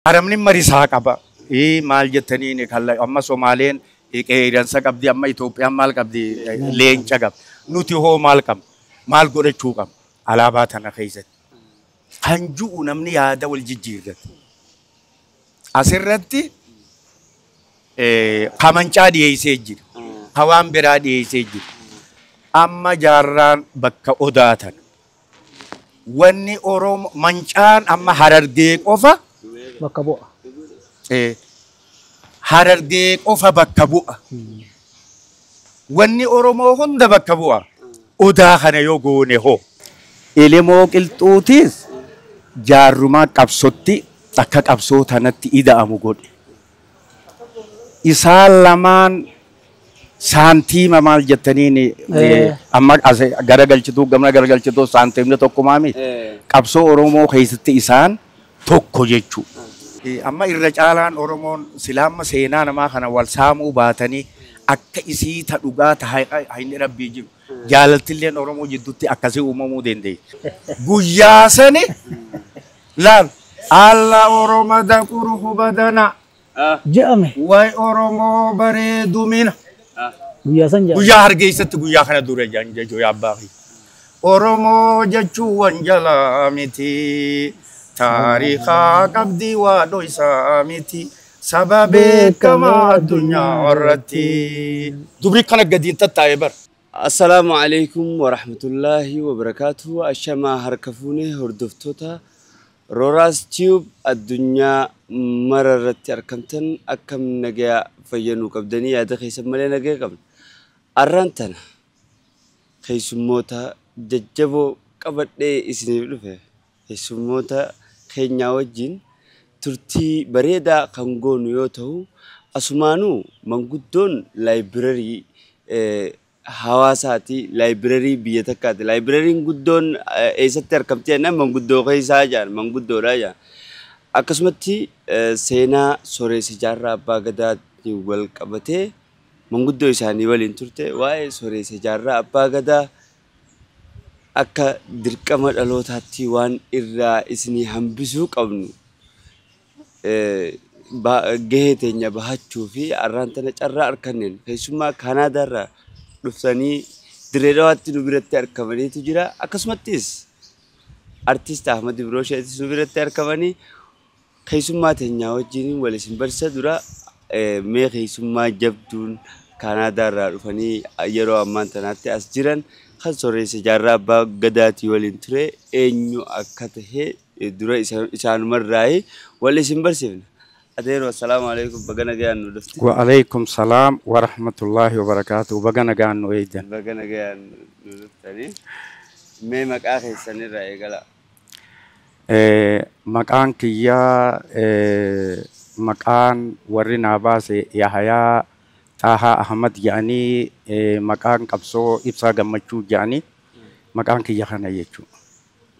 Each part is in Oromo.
Haramni marisaa qaba. Maal jettaniin kalla amma Somaaleen qeeransa qabdi amma Itoophiyaan maal qabdi leenca qabdi. Nuti hoo maal qabna? Maal godhachuu qabna? Alaabaa tana keessatti. Kan jiru namni yaada wal jijjiirrata. Asirratti kamancaa dhiyeessee jira. Hawaan biraa dhiyeessee jira. Amma jaarraan bakka odaatan. Wanni Oromoo mancaan amma Harargee qofa. Bakka bu'a. Harargee qofa bakka bu'a. Wanni Oromoo hunda bakka bu'a. Odaa kana yoo goone hoo. Ilimoo qilxuutiis jaarrumaa qabsotti akka qabsoo tanatti ida'amu godhe. Isaan lamaan saantiima maal jettaniin amma garagalchituu gamna garagalchituu saantiimni tokkumaa miti. Qabsoo Oromoo keessatti isaan tokko jechuudha. Amma irra caalaan Oromoon silaama seenaa namaa kana wal saamuu baatanii akka isii ta dhugaa inni rabbii jiru. Jaalaltilleen Oromoo jidduutti akkasii uumamuu dandeenya. Guyyaa sani laal alla Oromoo daquru hubadana Jedhame. way Oromoo bareedumina. Guyyaa san jedhame. Guyyaa hargeessatti guyyaa kana dura jechuu yaabbaa fi Oromoo jechuun wanjala miti. Taariikhaa qabdii waa dho'isaa miti. Sababee kama addunyaa warratti. Dubri kana gadiin tattaa'ee bar. Assalamu alaikum wa rahmatullahi wa barakatuhu. Ashama harkafuune hordoftoota Roraas Tube addunyaa mararratti argamtan akkam nagaa fayyaduu qabdanii yaada keessan malee nagaa qabna. Arraan tana keessummoota jajjaboo qabadhee isiniif dhufe. Keessummoota keenya wajjin turtii bareedaa kan goonu yoo ta'u, asumaanuu manguddoon laayibirarii hawaasaati, laayibirarii biyya takkaati. Laayibirariin guddoon eessatti argamti jennaan manguddoo keessaa jedhan manguddoodha jedhan. Akkasumatti seenaa sooressa jaarraa abbaa gadaatiin wal qabatee manguddoo isaanii waliin turte waa'ee sooressa jaarraa abbaa gadaa akka dirqama dhalootaatti waan irraa isinii hambisuu qabnu gahee teenya bahachuu fi arraan tana carraa arganneen keessumaa Kaanaadaarraa dhuftanii Dirree Dhawaatti nu biratti argamaniitu jira. Akkasumattis artiist Ahmad Ibroosheetis nu biratti argamanii keessummaa teenyaa wajjin wal isin barsiisa dura mee keessummaa jabduun Kaanaadaarraa dhufanii yeroo ammaan tanaatti as jiran kan sooressa jaarraa abbaa gadaatii waliin ture eenyu akka ta'e dura isaanumarraa wal isin barsiifna. Adeero assalamu alaikum bagana gayaan nu dhufte. Wa alaikum salaam wa rahmatullahi wa barakatuh. Bagana gayaan nu eejan. Bagana gayaan nu dhuftanii mee maqaa keessanirraa eegala. Maqaan kiyyaa maqaan warri naa baase Yahayaa Taha Ahmad jedhanii maqaan qabsoo Ibsaa Gammachuu jedhanii maqaan kiyya kana jechuudha.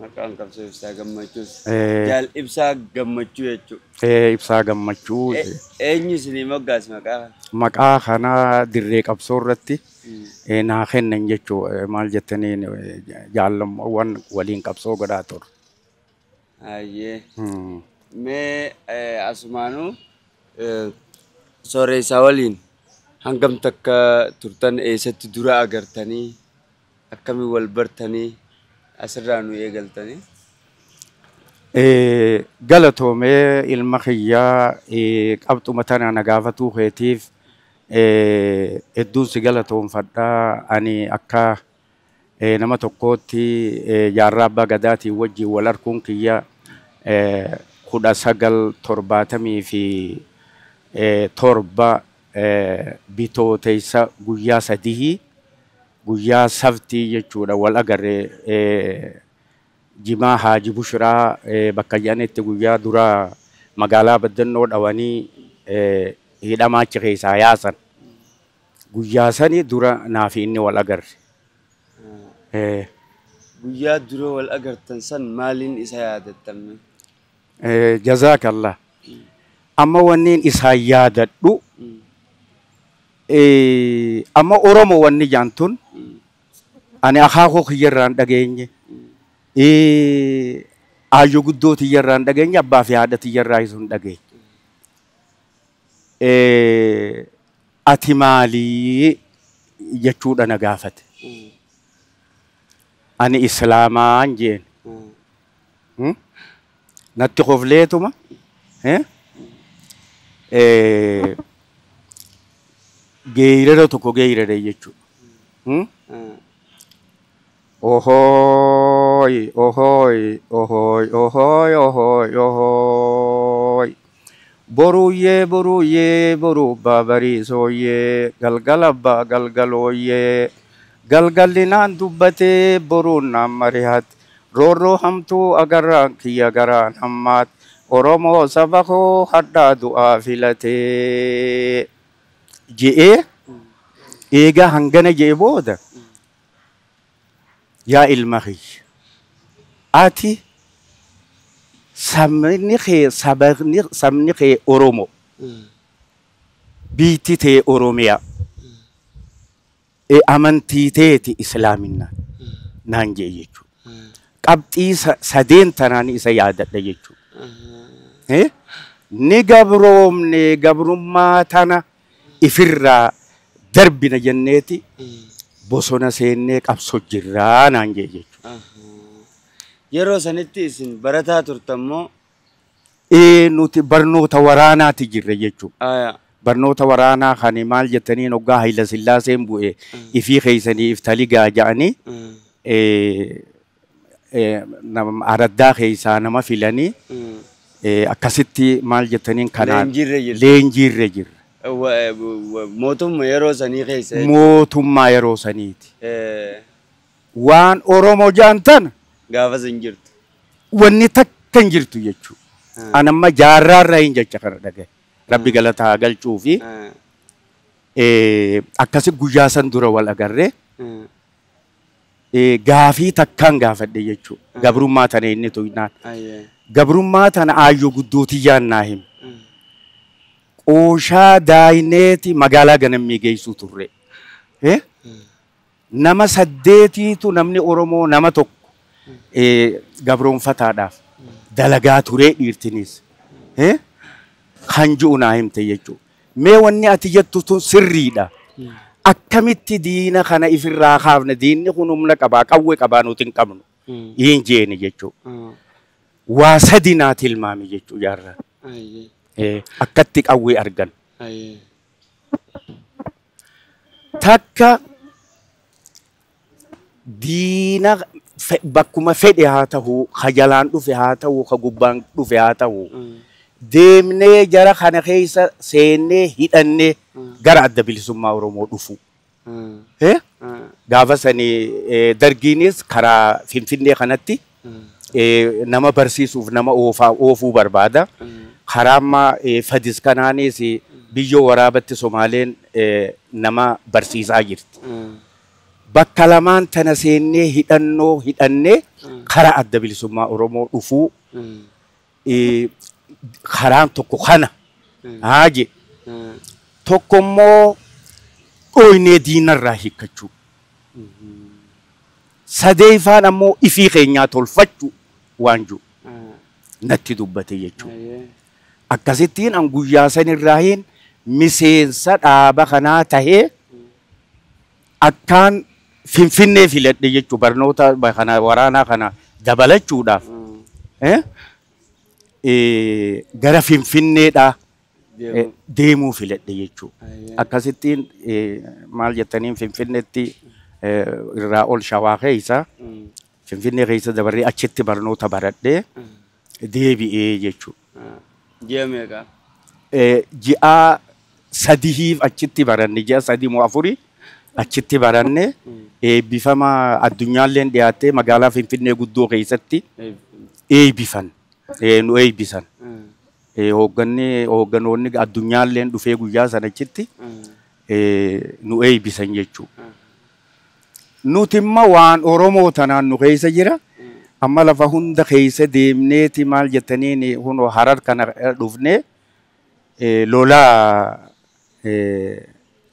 Maqaan qabsoo Ibsaa Gammachuu. Jaal Ibsaa Gammachuu jechuudha. Ibsaa Gammachuu. Eenyu isinii moggaase maqaa? Maqaa kana dirree qabsoo irratti naa kennan jechuudha. Maal jettaniin jaalamawwan waliin qabsoo godhaa ture. Ayyee. Mee asumaanuu sooressa waliin hangam takka turtan eessatti dura agartanii akkamiin wal bartanii asirraa nu eegaltanii? Galatoomee ilma kiyyaa qabxuma tana na gaafatuu keetiif hedduun si galatoomfadhaa. Ani akka nama tokkootti jaarraa abbaa gadaatiin wajjin wal arguun kiyya 1977 bitootessa guyyaa sadii guyyaa sabtii jechuudha wal agarree jimaa Haaji Bushiraa bakka jedhanitti guyyaa dura magaalaa Baddannoo dhawanii hidhamaa achi keessaa yaasan guyyaa sani dura naaf inni wal agarre. Guyyaa dura wal agartan san maaliin isa yaadattamme? Jazaakallah. Amma wanniin isaa yaadadhu amma Oromoo wanni jaantun ani akaakoo kiyyarraan dhageenye Aayyoo guddoo tiyyarraa hin dhageenye abbaa fi haadha tiyyarraa isu hin dhageenye. Ati maalii jechuudha na gaafate. Ani islaamaan jeen. Natti qofleetuma. Geeyrada tokko geeyrada jechuudha. Ohooy, ohooy, ohooy, ohooy, ohooy, ohooy. Boruuyyee, boruuyyee, boruu baabariisooyyee, galgala abbaa galgalooyyee. Galgalli naan dubbatee boruun naan mari'ate. Roorroo hamtuu agarraan kiyya garaan hammaate. Oromoo saba koo hadhaa du'aa filatee. Je'ee eegaa hangana je'e booda. Yaa ilma kiyya. Ati sabni kee Oromoo. Biitti tee Oromiyaa. Amantii teeti Islaaminaa. Naan jee jechuudha. Qabxii sadeen tanaan isa yaadadha jechuudha. Ni gabroomne gabrummaa tana ifirraa darbina jenneeti. Bosona seennee qabsoo jirraa naan jee jechuudha. Yeroo sanitti isin barataa turtammoo? Nuti barnoota waraanaati jirre jechuudha. Barnoota waraanaa kan maal jettaniin hoggaa Hayila Sillaaseen bu'e ifii keeysanii iftali gaaja'anii araddaa keeysaa nama filanii akkasitti maal jettaniin kanaan leenjiirre jirre. Mootummaa yeroo sanii keessa? Mootummaa yeroo saniiti. Waan Oromoo jaan tana gaafas hin jirtu. Wanni takka hin jirtu jechuudha. Anamma jaarraarraa hin jecha kana dhagaye. Rabbi galataa galchuu fi akkasi guyyaa san dura wal agarree gaafii takkaan gaafadhe jechuudha. Gabrummaa tana inni tuynaan. Gabrummaa tana aayyoo guddootiyyaan naa hime. Qooshaa daayineeti magaalaa ganammii geessuu turre. Nama 8tu namni Oromoo nama tokko gabroonfataadhaaf dalagaa turee dhiirtinis. Kan jiru naa himte jechuudha. Mee wanni ati jettu tun sirriidha. Akkamitti diina kana ifirraa kaafna diinni kun humna qabaa qawwee qabaa nuti hin qabnu. Hin jeeni jechuudha. Waa sadi naa tilmaami jechuudha jaarraa. Akkatti qawwee argan. Takka diina bakkuma fedhe haa ta'u, ka jalaan dhufe haa ta'u, ka gubbaan dhufe haa ta'u. Deemnee jara kana keessa seennee hidhannee gara adda bilisummaa Oromoo dhufu. Gaafa sanii dargiinis karaa Finfinnee kanatti nama barsiisuuf nama oofuu barbaada. Karaa amma Fadis kanaanis biyyoo waraabatti Somaaleen nama barsiisaa jirti. Bakka lamaan tana seennee hidhannee karaa adda bilisummaa Oromoo dhufuu. Karaan tokko kana haaje tokko immoo dhoynee diinarraa hiikkachuu. Sadeeffaan ammoo ifii keenyaa tolfachuu waan jiru natti dubbate jechuudha. Akkasittiin an guyyaa sanirraahin miseensa dhaaba kanaa tahee akkaan Finfinnee filadhe jechuudha. Barnoota kana waraanaa kana dabalachuudhaaf. Gara Finfinneedhaa deemuu filadhe jechuudha. Akkasittiin maal jettaniin Finfinneetti irraa ol Shawaa keessa Finfinnee keessa dabarree achitti barnoota baradhee deebi'ee jechuudha. Ji'a meeqa? Ji'a 3 achitti baranne ji'a 3 moo 4 achitti baranne eebbifama addunyaalleen dhiyaattee magaalaa Finfinnee guddoo keessatti eebbifan. Nu eebbisan. Hoogganoonni addunyaalleen dhufee guyyaa sanachitti nu eebbisan jechuudha. Nuti immoo waan Oromoo tanaan nu keessa jira. Amma lafa hunda keessa deemneeti maal jettaniin hunoo Harar kana dhufnee lolaa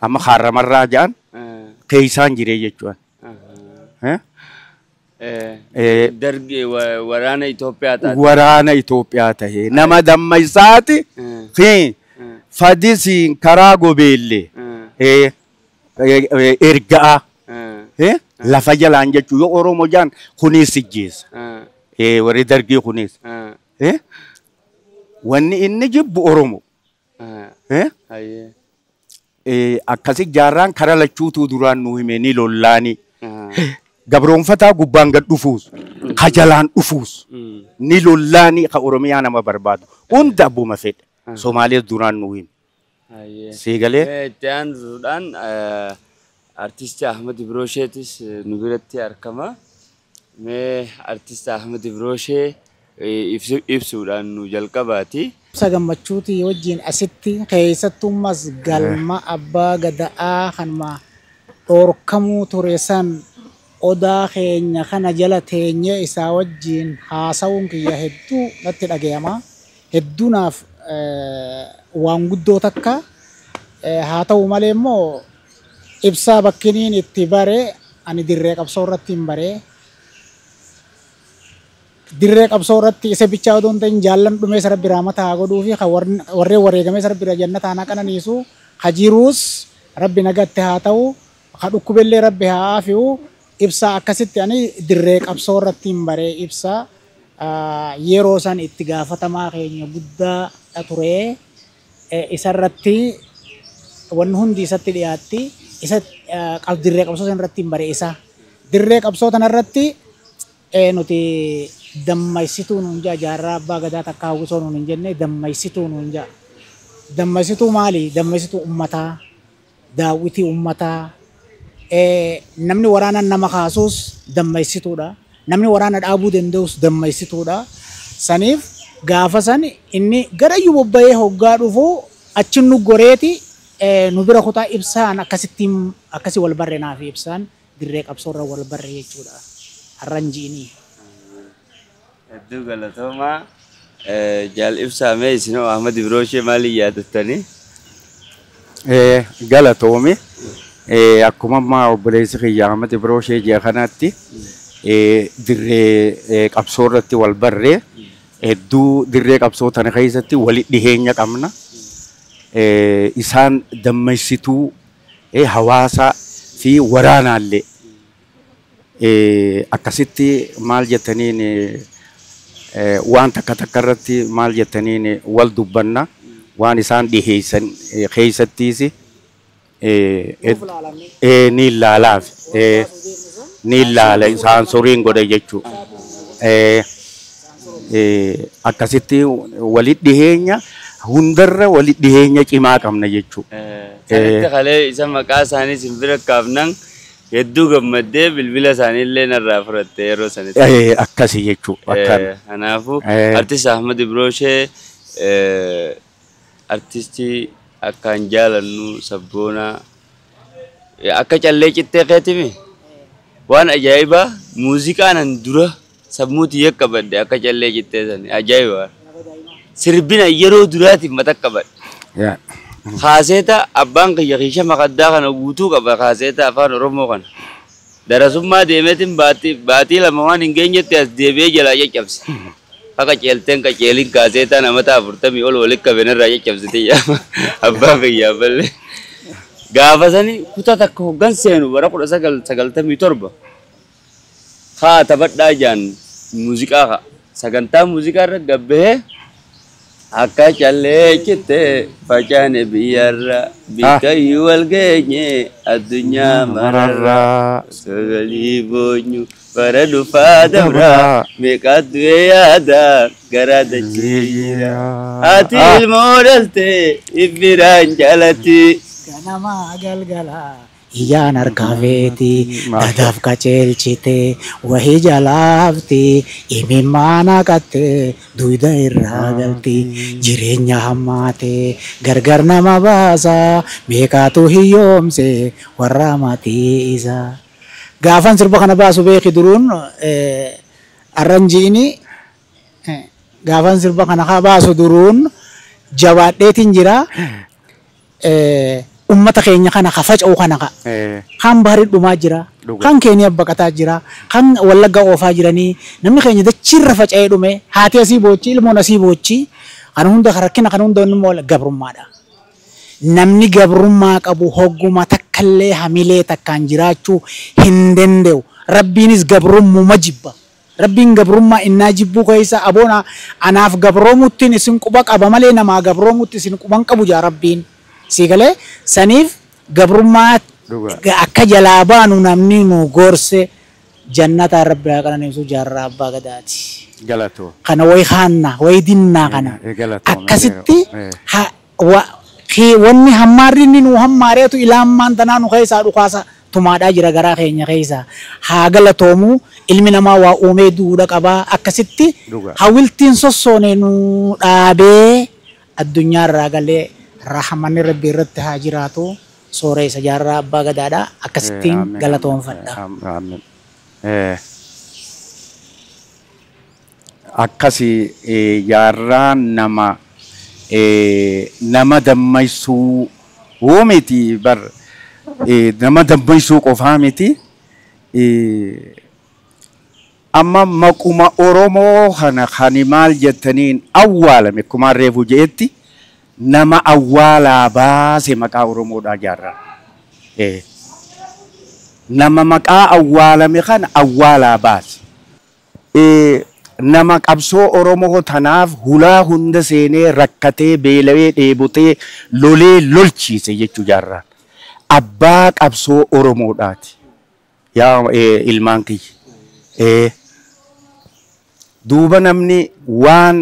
amma Harramarraa jedhan keessaan jiree jechuudha. Dargii waraana Itoophiyaa taate. Waraana Itoophiyaa tahee nama dammaqsaati fi fadisiin karaa gobeellee erga'a lafa jalaan jechuu yoo Oromoo jaan kunis ijjeessa. Warri dargii kunis. Wanni inni jibbu Oromoo. Akkasi jaarraan karaa lachuutuu duraan nu hime ni lollaani. Gabroonfataa gubbaan gad dhufuus, ka jalaan dhufuus, ni lollaani ka Oromiyaa nama barbaadu. Hunda abbuma fedha. Somaaliyaas duraan nu hime. Siigalee. Itti aansuudhaan artisti Ahmed Ibroosheetis nu biratti argama. Mee artisti Ahmed Ibroshee ibsuudhaan nu jalqabaati. Sagammachuuti wajjin asitti keessattummas galma abbaa gada'aa kanuma dhorkamuu ture san odaa keenya kana jala teenye isaa wajjin haasawuun kiyya hedduu natti dhagayama. Hedduunaaf waan guddoo takka haa ta'u malee immoo ibsaa bakkiniin itti bare ani dirree qabsoo irratti hin bare. Dirree qabsoo irratti isa bichaa odoo hin ta'in jaallan dhumee isa rabbi rahmata haa godhuu fi warreen wareegamee isa rabbi jannata haa qananiisu haa jiruus rabbi nagatti haa ta'u haa dhukkubellee rabbi haa aafiu ibsaa akkasitti ani dirree qabsoo irratti hin bare ibsaa yeroo san itti gaafatamaa keenya guddaa ture isa irratti wanni hundi isatti dhiyaatti isa dirree qabsoo san irratti hin bare isa dirree qabsoo tana irratti nuti dammaysituu nuun jaa jaarraa abbaa gadaa takka hawwisoo nuun hin jenne dammaysituu nuun jaa. Dammaysituu maali? Dammaysituu ummataa, daawwitii ummataa. Namni waraana nama kaasuus dammaysituudha. Namni waraana dhaabuu danda'us dammaysituudha. Saniif gaafa san inni garayyuu bobba'ee hoggaa dhufu achi nu goreeti nu bira kutaa ibsaan akkasii wal barre naaf ibsaan dirree qabsoorra wal barre jechuudha. Harranjiinii. Hedduu galatoomaa jaal ibsaamee isinoo Ahmed Ibroshee maaliin yaadattanii? Galatoomi akkuma ammaa obboleessi kiyya Ahmed Ibroshee jee kanatti dirree qabsoo irratti wal barree hedduu dirree qabsoo tana keessatti walitti dhiheenya qabna. Isaan dammaysituu hawaasaa fi waraanaallee akkasitti maal jettaniin waan takka takka irratti maal jettaniin wal dubbanna waan isaan dhiheessan keessattiis ni ilaalaaf ni ilaala isaan soriin godha jechuudha. Akkasitti walitti dhiheenya hundarra walitti dhiheenya cimaa qabna jechuudha. Sanitti kalee isa maqaa isaanii simbira kaafnan hedduu gammaddee bilbila isaaniillee narraa fudhatte yeroo sanitti. Akkasii jechuudha. Kanaafuu artisti Ahmed Ibroshee artistii akkaan jaalannu sabboonaa akka callee cittee keetimi waan ajaa'ibaa muuziqaanan dura sammuuti yaqqabadde akka callee cittee sani ajaa'ibaa sirbina yeroo duraatiif mata qabadde. Kaaseeta abbaan kiyya kiisha maqaddaa kana guutuu qaba kaaseeta afaan Oromoo kana. Darasummaa deemeetiin baatii lama waan hin geenyetti as deebi'ee jalaa caccabse. Akka ceelteen qaceeliin kaaseetaa namata 40 ol walitti qabeenirraa caccabsite abbaan kiyyaa ballee. Gaafa sani kutaa takka hoggan seenu bara 1997 haa taphadhaa jaan muuziqaa sagantaa muuziqaa irra gabbahee akka callee cittee facaane biyyarra bikkayyuu wal geenye addunyaa mararraa sagalii boonyu bara dhufaa dabraa meeqaatu yaada garaa dachee ati ilmoo dhaltee ibbiraan jaalatti. Ganama galgala iyaan harkaafeeti dadaaf qaceelchite wahii jalaafti imimmaan haqatte duyda irraa galti jireenya hammaate gargar nama baasa meeqaatu hiyyoomse warra maatii isa. Gaafan sirba kana baasu beeki duruun arranjiini gaafan sirba kana baasu duruun jabaadheetiin jira. ummata keenya kana kafaca'u kana ka kan bahari dhumaa jira kan keenya baqataa jira kan wallagga oofaa jiranii namni keenya dachirra faca'ee dhume haati asii boochi ilmoon asii boochi kan hunda rakkina kan hunda inni gabrummaadha. Namni gabrummaa qabu hogguma takkallee hamilee takkaan jiraachuu hin danda'u. Rabbiinis gabrummuma jibba. Rabbiin gabrummaa innaa jibbuu keessa aboona anaaf gabroomutti isin quba qaba malee namaa gabroomutti isin quban qabu jaa Rabbiin. Sigalee saniif gabrummaa akka jalaa baanu namni nu gorse jannata Rabbi haa qananiisu jaarraa abbaa gadaati. Galatoo. Kana way haanna way dinnaa kana. Akkasitti wanni hammaarri inni nu hammaareetu ilaamaan tanaa nu keessaa dhukaasa tumaadhaa jira garaa keenya keessa. Haa galatoomu ilmi namaa waa uumee duudha qabaa akkasitti hawiltiin sossoonee nu dhaabee addunyaarraa galee rahmanni Rabbi irratti haa jiraatu sooressa jaarraa abbaa gadaadha akkasittiin galatoonfadha. Akkasi jaarraa nama dammaysuu miti bar nama dammaysuu qofaa miti amma maquma Oromoo kana kan maal jettaniin awwaalame akkuma reefu jeetti nama awwaalaa baase maqaa Oromoodhaa jaarraa nama maqaa awwaalame kana awwaalaa baase nama qabsoo Oromoo tanaaf hulaa hunda seenee rakkatee beelawee dheebotee lolee lolchiise jechuu jaarraan abbaa qabsoo Oromoodhaati yaa ilmaan kiyya duuba namni waan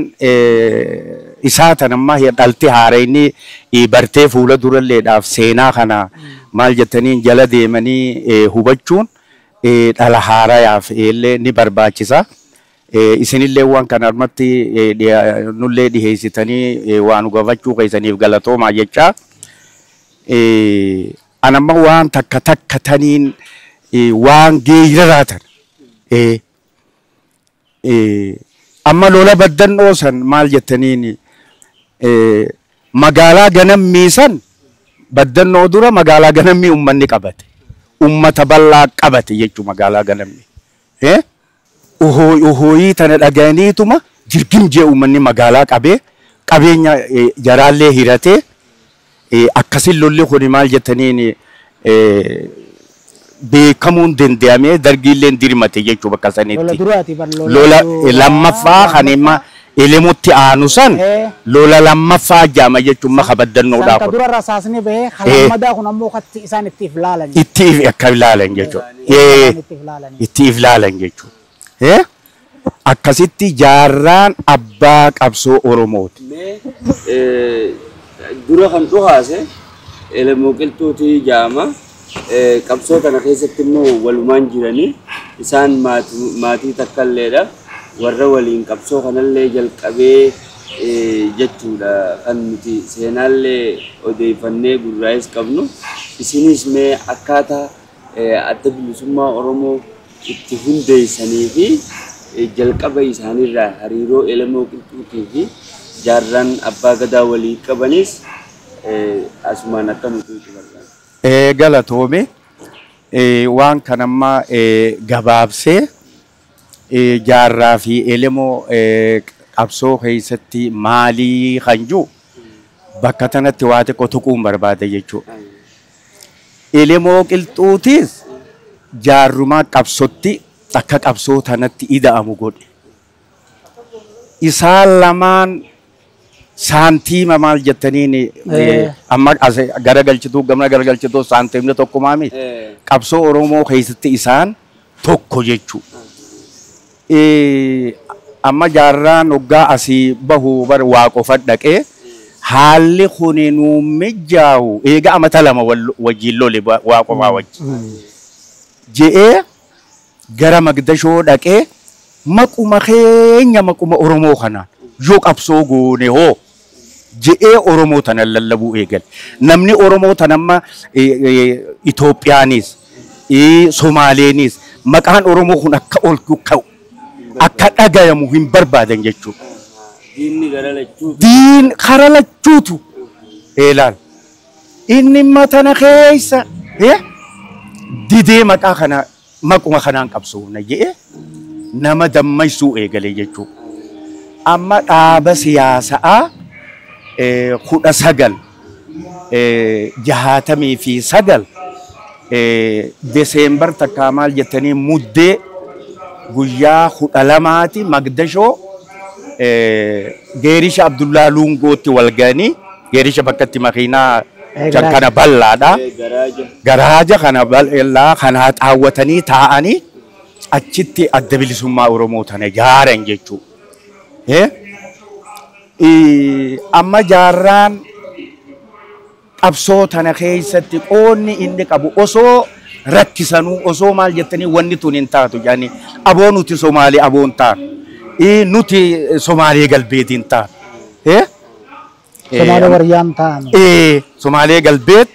isaa tanammaa dhalti haarayni bartee fuula duralleedhaaf seenaa kana maal jettaniin jala deemanii hubachuun dhala haarayaaf illee ni barbaachisa. Isinillee waan kana armatti nullee dhiheessitanii waan gafachuu keessaniif galatoomaa jecha anamma waan takka takka taniin waan geeyiraatan amma lola baddannoo san maal jettaniin magaalaa ganammii san baddannoo dura magaalaa ganammii ummanni qabate ummata bal'aa qabate jechuu magaalaa ganammii uhoyii tana dhaga'aniituma jirgin jee uummanni magaalaa qabee qabeenya jaraallee hiratee akkasin lolli kuni maal jettaniin beekamuun danda'amee dargiilleen dirmate jechuu bakka sanitti lola lammaffaa kan imma elemutti aanu san lola lammaffaa jaama jechuun maka baddannoodhaa kun. Dura rasaasni bahee halammadaa kun ammoo katti isaan itti ilaalan. Itti akka ilaalan jechuudha. Itti ilaalan jechuudha. Akkasitti jaarraan abbaa qabsoo Oromooti. Dura kan dhuhaase elemoo qilxuutii jaama qabsoo kana keessatti immoo walumaan jiranii isaan maatii takkalleedha warra waliin qabsoo kanallee jalqabee jechuudha kan nuti seenaallee odeeffannee gurraa'es qabnu isinis mee akkaataa adda bilisummaa Oromoo itti hundeessanii fi jalqaba isaaniirraa hariiroo elemoo qilxuutii fi jaarraan abbaa gadaa walii qabanis asumaan akka nuti barbaanna. Galatoome waan kanamma gabaabsee jaarraa fi elemoo qabsoo keessatti maalii kan jiru bakka tanatti waa xiqqoo tuquun barbaada jechuudha. Elemoo qilxuutiis jaarrumaa qabsotti akka qabsoo tanatti ida'amu godhe. Isaan lamaan saantiima maal jettaniin amma garagalchituu gamna garagalchituu saantiimni tokko maami qabsoo Oromoo keessatti isaan tokko jechuudha. Amma jaarraan waggaa asii bahuu bar waa qofa dhaqee haalli kuni nuu mijjaawu eega amata lama wajjin lole waa qofaa wajjin je'ee gara Magdashoo dhaqee maquma keenya maquma Oromoo kana yoo qabsoo goone hoo je'ee Oromoo tana lallabuu eegale. Namni Oromoo tanamma Itoophiyaanis Somaaleenis maqaan Oromoo kun akka ol ka'u akka dhagayamu hin barbaadan jechuudha. Diinni gara lachuutu. Diin kara lachuutu. Eelaan inni matana keessa didee maqaa kana maquma kanaan qabsoofna jedhee nama dammaysuu eegalee jechuudha. Amma dhaaba siyaasaa 1969 Deseembar takkaa maal jettanii muddee guyyaa 12 Magdashoo Geerisha Abdullaa Luungootti wal ga'anii Geerisha bakkatti makiinaa kana bal'aadha. Garaaja kana bal'aa kana xaawwatanii taa'anii achitti adda bilisummaa Oromoo tana ijaaran jechuudha. Amma jaarraan qabsoo tana keessatti qoonni inni qabu osoo rakkisanuu osoo maal jettanii wanni tun hin taatu jedhanii aboo nuti Somaalee aboon taanu nuti Somaalee galbeetiin taanu. Somaalee waryaan taanu. Somaalee galbeet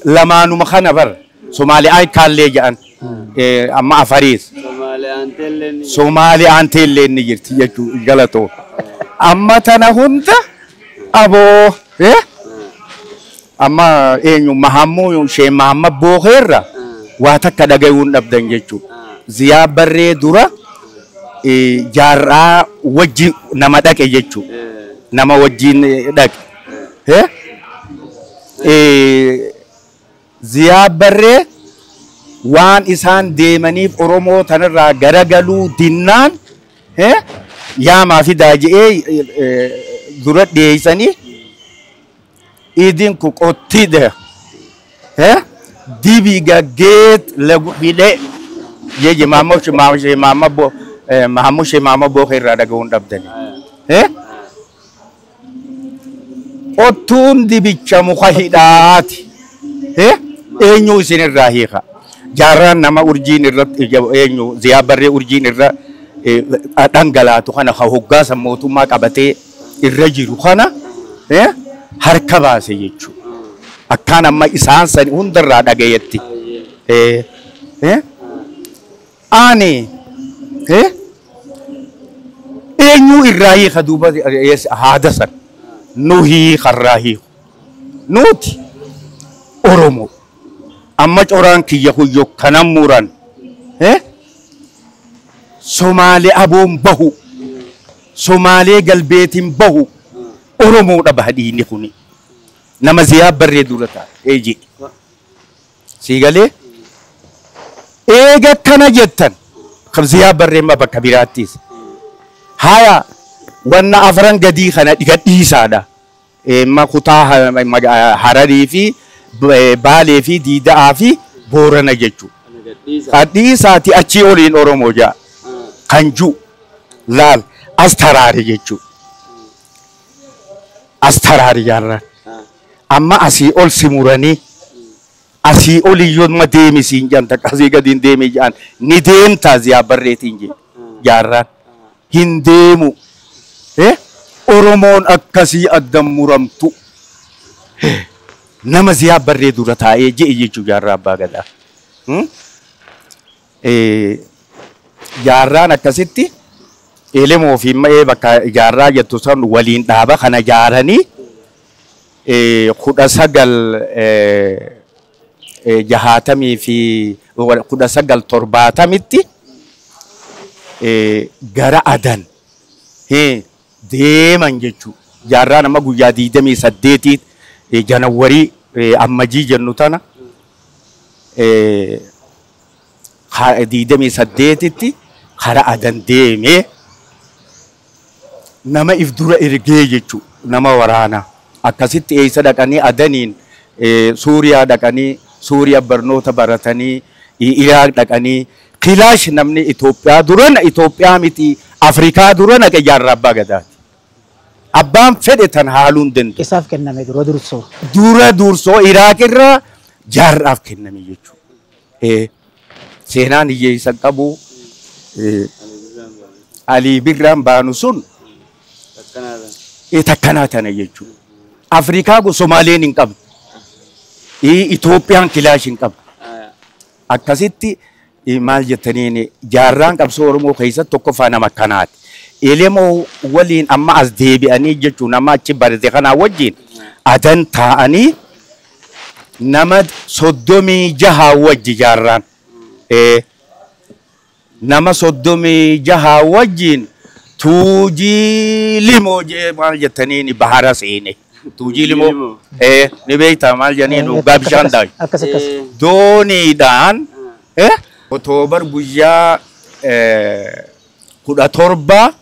lamaanuma kana bar Somaalee ay kaallee jedhan amma Afariis. Somaalee aanteellee ni jirti jechuudha galatoo. Amma tana hunda aboo amma eenyu Mahammuu Sheekh Mahammad Bookeerra waa takka dhagayuun dhabdan jechuudha. Ziyaa Barree dura jaarraa wajji nama dhaqe jechuudha. Nama wajjin dhaqe. Ziyaa Barree waan isaan deemaniif Oromoo tanarraa garagaluu dinnaan yaamaa fidaa jedhee dura dhiyeessanii idin ku qottide dibi gaggeet lagu hidhe jeje Mahammad Bookeerraa dhaga'uun dhabdani. Qottuun dibicha muka hidhaati. Eenyu isinirraa hiika. Jaarraan nama urjiin irratti eenyu Ziyaa Barree urjiin irra dhangalaatu kana hoggaasa mootummaa qabatee irra jiru kana harka baase jechuudha. Akkaan amma isaan sani hundarraa dhagayetti. Ani eenyu irraa hiika duuba haada san nu hiikarraa hiiku. Nuti Oromoo amma coraan kiyya huyyoo kanan muran Somaalee aboon bahu Somaalee galbeetiin bahu Oromoodha bahadhiini kuni nama Ziyaa Barree dura ta'a eeji siigalee eega kana jettan kan Ziyaa Barree ma bakka biraattis haya wanna afran gadii kana dhiisaadha ma kutaa Hararii fi Baalee fi Diidaa fi Boorana jechuudha. Dhiisaati achii oliin Oromoo ja'a kan jiru laal as taraare jechuudha. As taraare jaarraan. Amma asii ol simuranii asii oliyyoo ma deemisiin jedhan takka asii gadiin deemee jedhan ni deemtaa Ziyaa Barreetiin jaarraan. Hin deemu. Oromoon akkasii addan muramtu. Nama Ziyaa Barree dura taa'ee je'e jechuudha jaarraa abbaa gadaa. Jaarraan akkasitti elemoo fi ma'ee bakka jaarraa jettu san waliin dhaaba kana jaaranii 1960 fi 1970tti gara Adan deeman jechuudha. Jaarraan amma guyyaa 28 Janawwarii ammajii jennu tana 28tti karaa Adan deemee nama if dura ergee jechuudha. Nama waraanaa akkasitti eessa dhaqanii Adaniin Suuriyaa dhaqanii Suuriyaa barnoota baratanii Iraaq dhaqanii kilaash namni Itoophiyaa durana Itoophiyaa miti Afrikaa durana jaarraa abbaa gadaati. Abbaan fedhe tan haaluun danda'u. Isaaf kenname dura dursoo. Dura dursoo Iraaq irraa jaarraaf kenname jechuudha. Seenaan hiyyeessa qabu Alii Birraan baanu sun takkanaa tana jechuudha. Afrikaa Somaaleen hin qabdu. Itoophiyaan kilaash hin qabdu. Akkasitti maal jettaniin jaarraan qabsoo Oromoo keessatti tokkoffaa nama akkanaati. Elemoo waliin amma as deebi'anii jechuun nama achi barate kanaa wajjin adan taa'anii nama 36 wajji jaarraan nama 36 wajjin tuujii limoo jee maal jettaniini bahara seene tuujii limoo ni beektaa maal jeniinu gabshaan daay dooniidhaan Otoobar guyyaa 17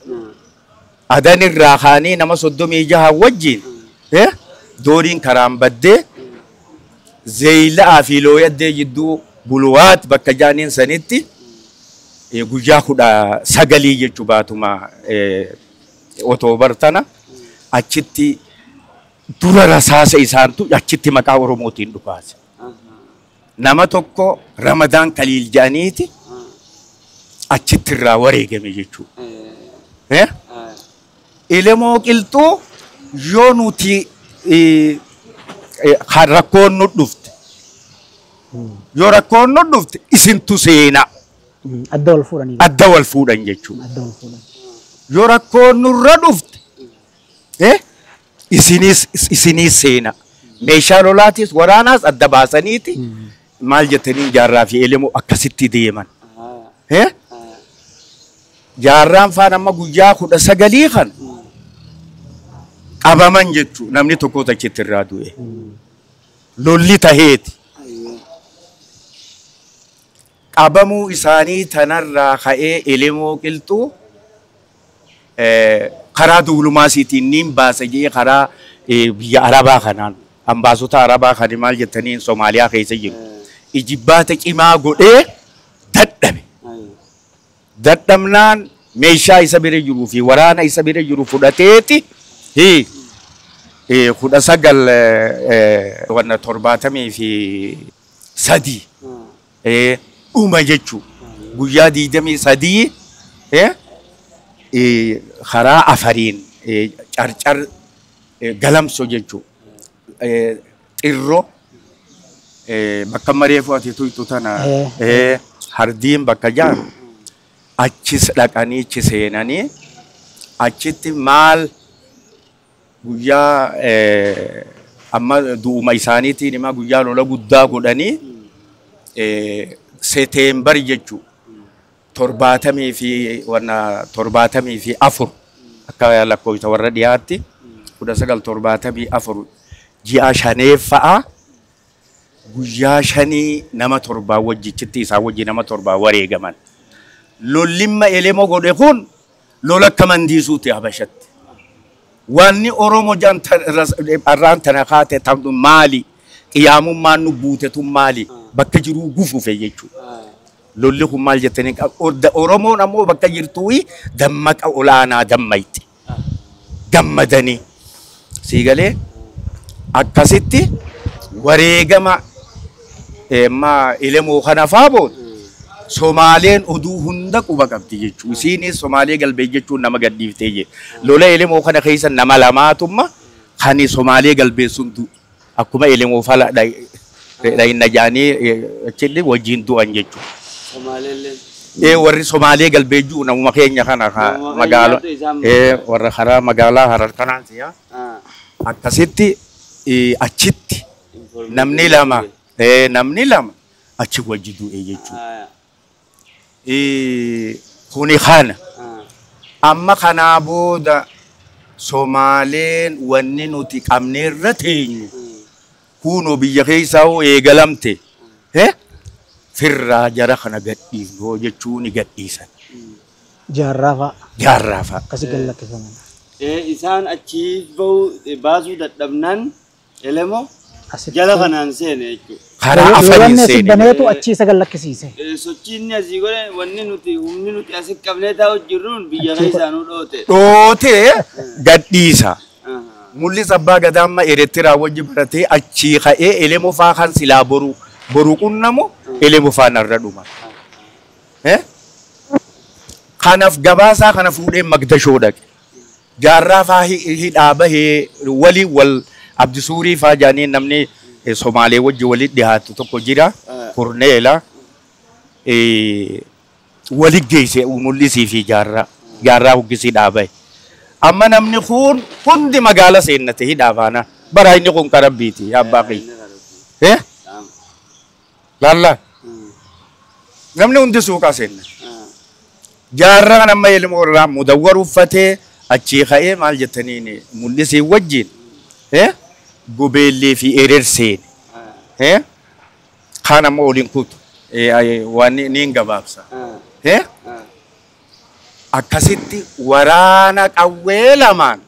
adan irraa kaanii nama 36 wajjin dooniin karaan baddee zeeyilaa fi looyaddee jidduu buluwaat bakka jaaniin sanitti guyyaa 19 jechuu baatuma Otoobar tana achitti dura rasaasa isaantu achitti maqaa Oromootiin dhukaase. Nama tokko Ramadaan Kaliil jedhaniiti achitti irraa wareegame jechuudha. Elemoo Qilxuu yoo nuti rakkoon nu dhufte yoo rakkoon nu dhufte isintu seenaa. Adda wal fuudhan jechuudha. Yoo rakkoon nurra dhufte isinis seenaa. Meeshaa lolaatis waraanaas adda baasaniiti maal jettanii jaarraa fi elemoo akkasitti deeman. Jaarraan faan amma guyyaa 19 kan qabaman jechuudha. Namni tokko achitti irraa du'e. Lolli taheeti. Qabamuu isaanii tanarraa ka'ee elemoo Qilxuu karaa duulumaasiitiin niin baasa jee karaa biyya Arabaa kanaan ambaasota Arabaa kan maal jettaniin Somaaliyaa keessa jiru. Ijibbaata cimaa godhee dadhabe. Dadhabnaan meeshaa isa bira jiruu fi waraana isa bira jiru fudhateeti 1973 dhuma jechuudha. Guyyaa 23 karaa afariin carcar galamso jechuudha. Xirroo bakka mareefu ati tuytu tana hardiin bakka jaan achis dhaqanii achi seenanii achitti maal guyyaa amma du'uma isaaniitiin ima guyyaa lola guddaa godhanii Seteembar jechuudha. 74 akka lakkoofsa warra dhiyaatti 1974 ji'a shaneeffaa guyyaa 5 nama 7 wajjichitti isaa wajji nama 7 wareegaman. Lollimma elemoo godhe kun lola akka mandiisuuti Habashatti. Wanni Oromoo jaan arraan tana kaate tamdu maali? Qiyaamummaan nu buutetu maali? Bakka jiruu gufuufe jechuudha. Lolli kun maal jettanii Oromoon ammoo bakka jirtuuyi dammaqa olaanaa dammayti. Gammadanii. Siigalee akkasitti wareegama elemoo kana faaboon Somaaleen oduu hunda quba qabdi jechuudha. Isiinis Somaalee galbee jechuun nama gadhiiftee jee. Lola elemoo kana keessa nama lamaatumma kan Somaalee galbeessuun akkuma elemoo fala dhayinna jaanii achillee wajjin du'an jechuudha. Warri Somaalee galbeejjuu namuma keenya kana magaalaa warra karaa magaalaa Harar kanaan siyaa akkasitti achitti namni lama achi wajji du'e jechuudha. Kuni kana amma kanaa booda Somaaleen wanni nuti qabneerra teenyu kunoo biyya keessaa eegalamte firraa jara kana gadhiifnoo jechuun gadhiisan. Jaarraafa. Akkasi gallakkifaman. Isaan achi baasuu dadhabnaan elemoo jala kanaan seene jechuudha. Karaa afaniin seene. Baneetu achi isa gallakkisiise. Sochiinni asii godhe wanni nuti humni nuti asii qabnee taa'u jirruun biyya keessaa nu dhoote. Dhootee gadhiisa. Mul'is abbaa gadaamma Erittiraa wajji baratee achii ka'ee elemoo faa kan silaa boru qunnamu elemoo faa narra dhuma. Kanaaf gabaasaa kana fuudhee Magdashoo dhaqe. Jaarraa faa hidhaa bahee walii wal Abdisuurii faa jaaniin namni Somaalee wajji walitti dhiyaatu tokko jira. Korneela walitti geesse mul'isii fi jaarraa huggisii dhaabaye. Amma namni kun hundi magaala seennate hidhaa faana Bara inni kun karabbiiti yaa abbaa kiyya. Laalla. Namni hundi suuqaa seenna. Jaarraa kan amma ilmoo irraa mudawwar uffatee achii ka'ee maal jettaniin mul'isii wajjin gubeellee fi ererseen kaan amma oliin kutu waan niin gabaabsa. Akkasitti waraana qawwee lamaan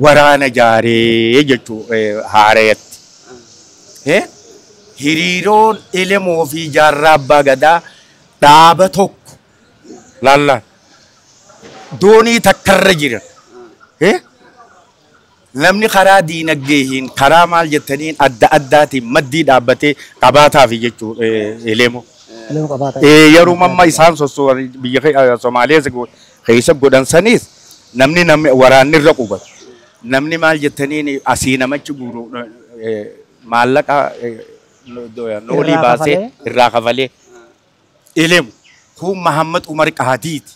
waraana jaaree jechuu haareetti. Hiriiroon ilmoo fi jaarraa abbaa gadaa dhaaba tokko laalla doonii takkarra jira. Namni karaa diinagdeetiin karaa maal jettaniin adda addaatiin maddii dhaabbatee qabaataaf jechuu ilmoo. Yeroo mamma isaan sossoo'an biyya Somaaliyaa keessa godhan saniis namni waraanni irra qubatu. Namni maal jettaniin asii namachi guuru maallaqa noolii baasee irraa kafalee ilmu kun Mahammad Umar Qaadiiti.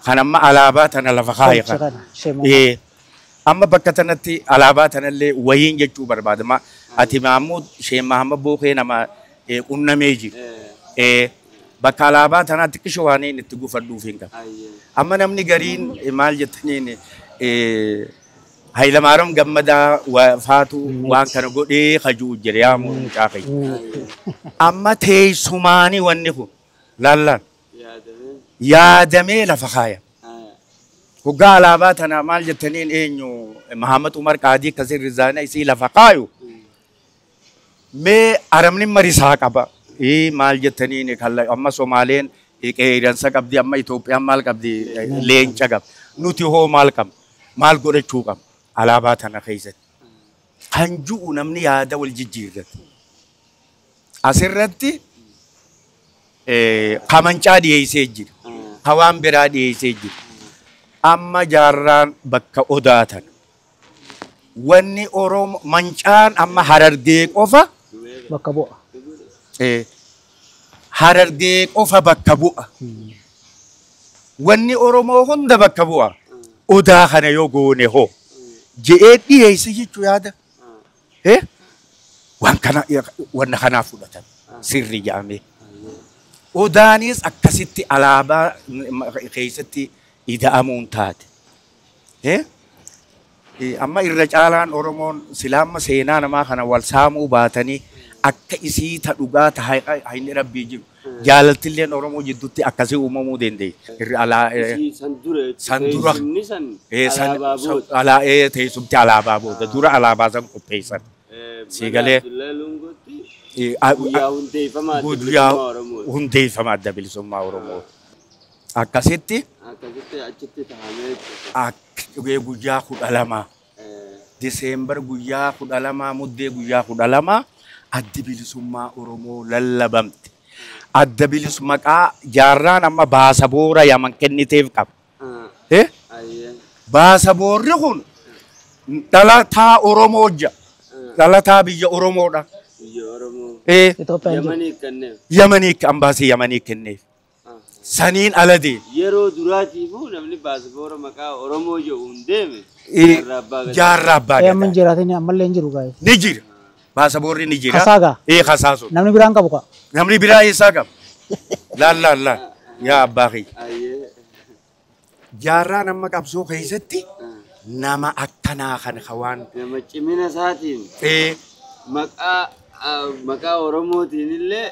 Kan amma alaabaa tana lafa kaa'e kan. Amma bakka tanatti alaabaa tanallee wayiin jechuu barbaadama. Ati Mahmud Sheekh Mahammad Bookee nama qunnamee jiru. Bakka alaabaa tanaatti qisho waan inni itti gufadhuuf hin qabu. Amma namni gariin maal jettaniin Hayilamaariyaam Gammadaa faatu waan kana godhee hajuu jira yaa mucaa kiyya. Amma teessumaanii wanni kun laallaan yaadamee lafa kaaya. Hoggaa alaabaa tana maal jettaniin eenyu Mahammad Umar Qaadii akkasii rizaana isii lafa kaayu mee aramni marisaa qaba. Maal jettaniin amma Somaaleen qeeransa qabdi amma Itoophiyaan maal qabdi leenca qabdi. Nuti hoo maal qabna maal godhachuu qabna alaabaa tana keessatti. Kan jiru namni yaada wal jijjiirratu. Asirratti kamancaa dhiyeessee jira. Hawaan biraa dhiyeessee jira. Amma jaarraan bakka odaatan. Wanni Oromoo mancaan amma Harargee qofa bakka bu'a. Harargee qofa bakka bu'a. Wanni Oromoo hunda bakka bu'a. Odaa kana yoo goone hoo je'ee dhiyeesse jechuu yaada. Wanna kanaaf fudhatan sirri jedhamee. Odaanis akkasitti alaabaa keessatti ida'amuun taate. Amma irra caalaan Oromoon silaama seenaa namaa kana wal saamuu baatanii akka isii ta dhugaa ta hayni rabbii jiru. Jaalaltilleen Oromoo jidduutti akkasii uumamuu dandeenya. San dura teessumti alaabaa booda dura alaabaa san qopheessan. Siigalee guyyaa hundeeffama adda bilisummaa Oromoo. Akkasitti guyyaa 12 Diseembar guyyaa 12 muddee guyyaa 12 adda bilisummaa Oromoo lallabamte. Adda bilisummaa maqaa jaarraan amma baasaboora Yaman kenniteef qaba. Baasaboorri kun dhalataa Oromoo jira. Dhalataa biyya Oromoodha. Yamanii ambaasii Yamanii kenneef. Saniin aladee. Yeroo duraatiifuu namni baasaboora maqaa Oromoo jedhu hin deeme. Jaarraa abbaa gadaa. Amman jiraatanii ammallee hin jiru gaa'e. Ni jira. Baasaboorri ni jira. Kasaagaa. Kasaasu. Namni biraan qabu kaa. Namni biraa eessaa qaba. Laalla. Yaa abbaa kiyya. Jaarraa nama qabsoo keessatti nama akkanaa kan hawaan. Nama cimina isaatiin. Maqaa Oromootiin illee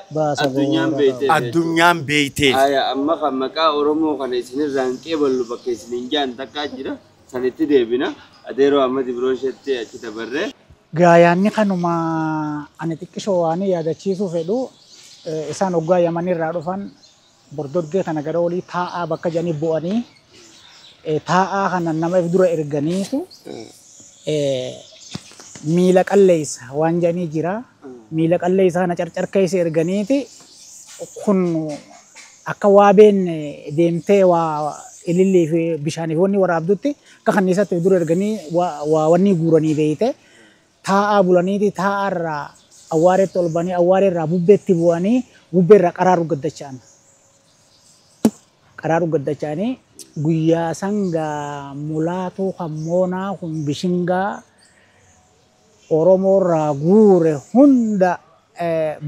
addunyaan beeytee. Amma kan maqaa Oromoo kana isinirraan qeeballu bakka isiniin jaan takkaa jira. Sanitti deebina. Adeeroo Ahmad Ibrooshetti achi dabarree. Gaayaanni kanuma ani xiqqishoo waan yaadachiisuu fedhu isaan hoggaa Yamanirraa dhufan bordoddee kana gara olii taa'aa bakka jedhanii bu'anii taa'aa kana nama dura erganiitu miila qalleessa waan jedhanii jira. Miila qalleessa kana carcarka isa erganiiti kun akka waabeen deemtee waa ilillii fi bishaaniif wanni waraabdutti akka kanniisatti dura erganii waa wanni guuranii beeyte. Taa'aa bulaniiti taa'aarraa awwaareetti ol banii awwaareerraa bubbeetti bu'anii bubbeerraa qaraaru gaddachaan. Qaraaru gaddachaanii guyyaa sangaa mulaatuu hammoonaa kun bishingaa Oromoo irraa guure hunda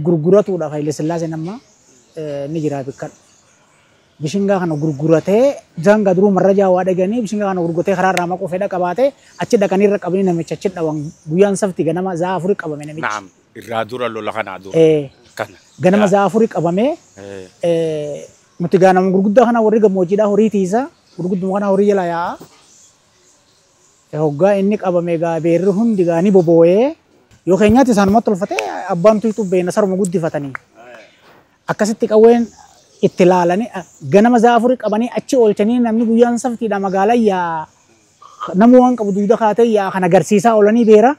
gurguratuudhaaf Haile Sillaaseen amma ni jira bikkan. Bishingaa kana gurguratee janga duruu marrajaa waa dhaganii bishingaa kana gurguratee karaa irraa maquu fedha qabaatee achi dhaqanii irra qabanii namicha achi dhawan guyyaan safti ganama za'a afurii qabame namichi. Naam irraa dura lola kanaa dura. Kana. Ganama za'a afurii qabamee nuti ganama gurguddaa kana warri gammoojjiidhaa horii tiisa gurgudduma kana horii jala yaa'a. Hoggaa inni qabame gaa beerri hundi gaa ni boboo'ee yoo keenyaatti isaanumatti tolfatee abbaan tuytu beena saruma guddifatanii. Akkasitti qawween itti ilaalanii ganama za'a afurii qabanii achi oolchanii namni guyyaan saftiidha magaalaa yaa nama waan qabu duuda kaatee yaa kan agarsiisaa oolanii beera.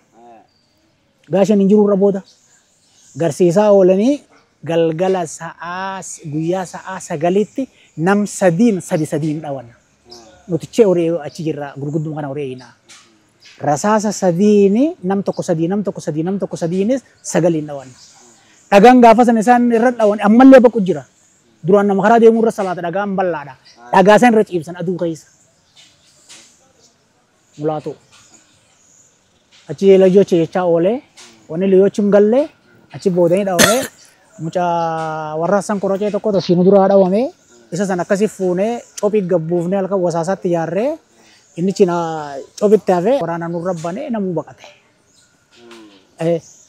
Gaashan hin jiru irra booda. Garsiisaa oolanii galgala guyyaa sa'aa sagalitti nam sadiin dhawan. Nutichee horii achi jirra gurgudduma kana horii eeyinaa. Rasaasa sadiini nam tokko sadiinis sagaliin dhawan. Dhagaan gaafa san isaan irra dhawan ammallee baqu jira. Duraan nama karaa deemuu irra salaata dhagaan bal'aadha. Dhagaa san irra ciibsan aduu keessa. Mulaatu. Achi lajoo jechaa oolee wanni liyyoochi hin gallee achi boodanii dhawamee mucaa warra san korocee tokko tasiinu duraa dhawamee isa san akkasii fuunee cophii gabbuufnee halkan wasaasaatti yaarree inni cina cophitti hafee waraana nurra banee namuu baqate.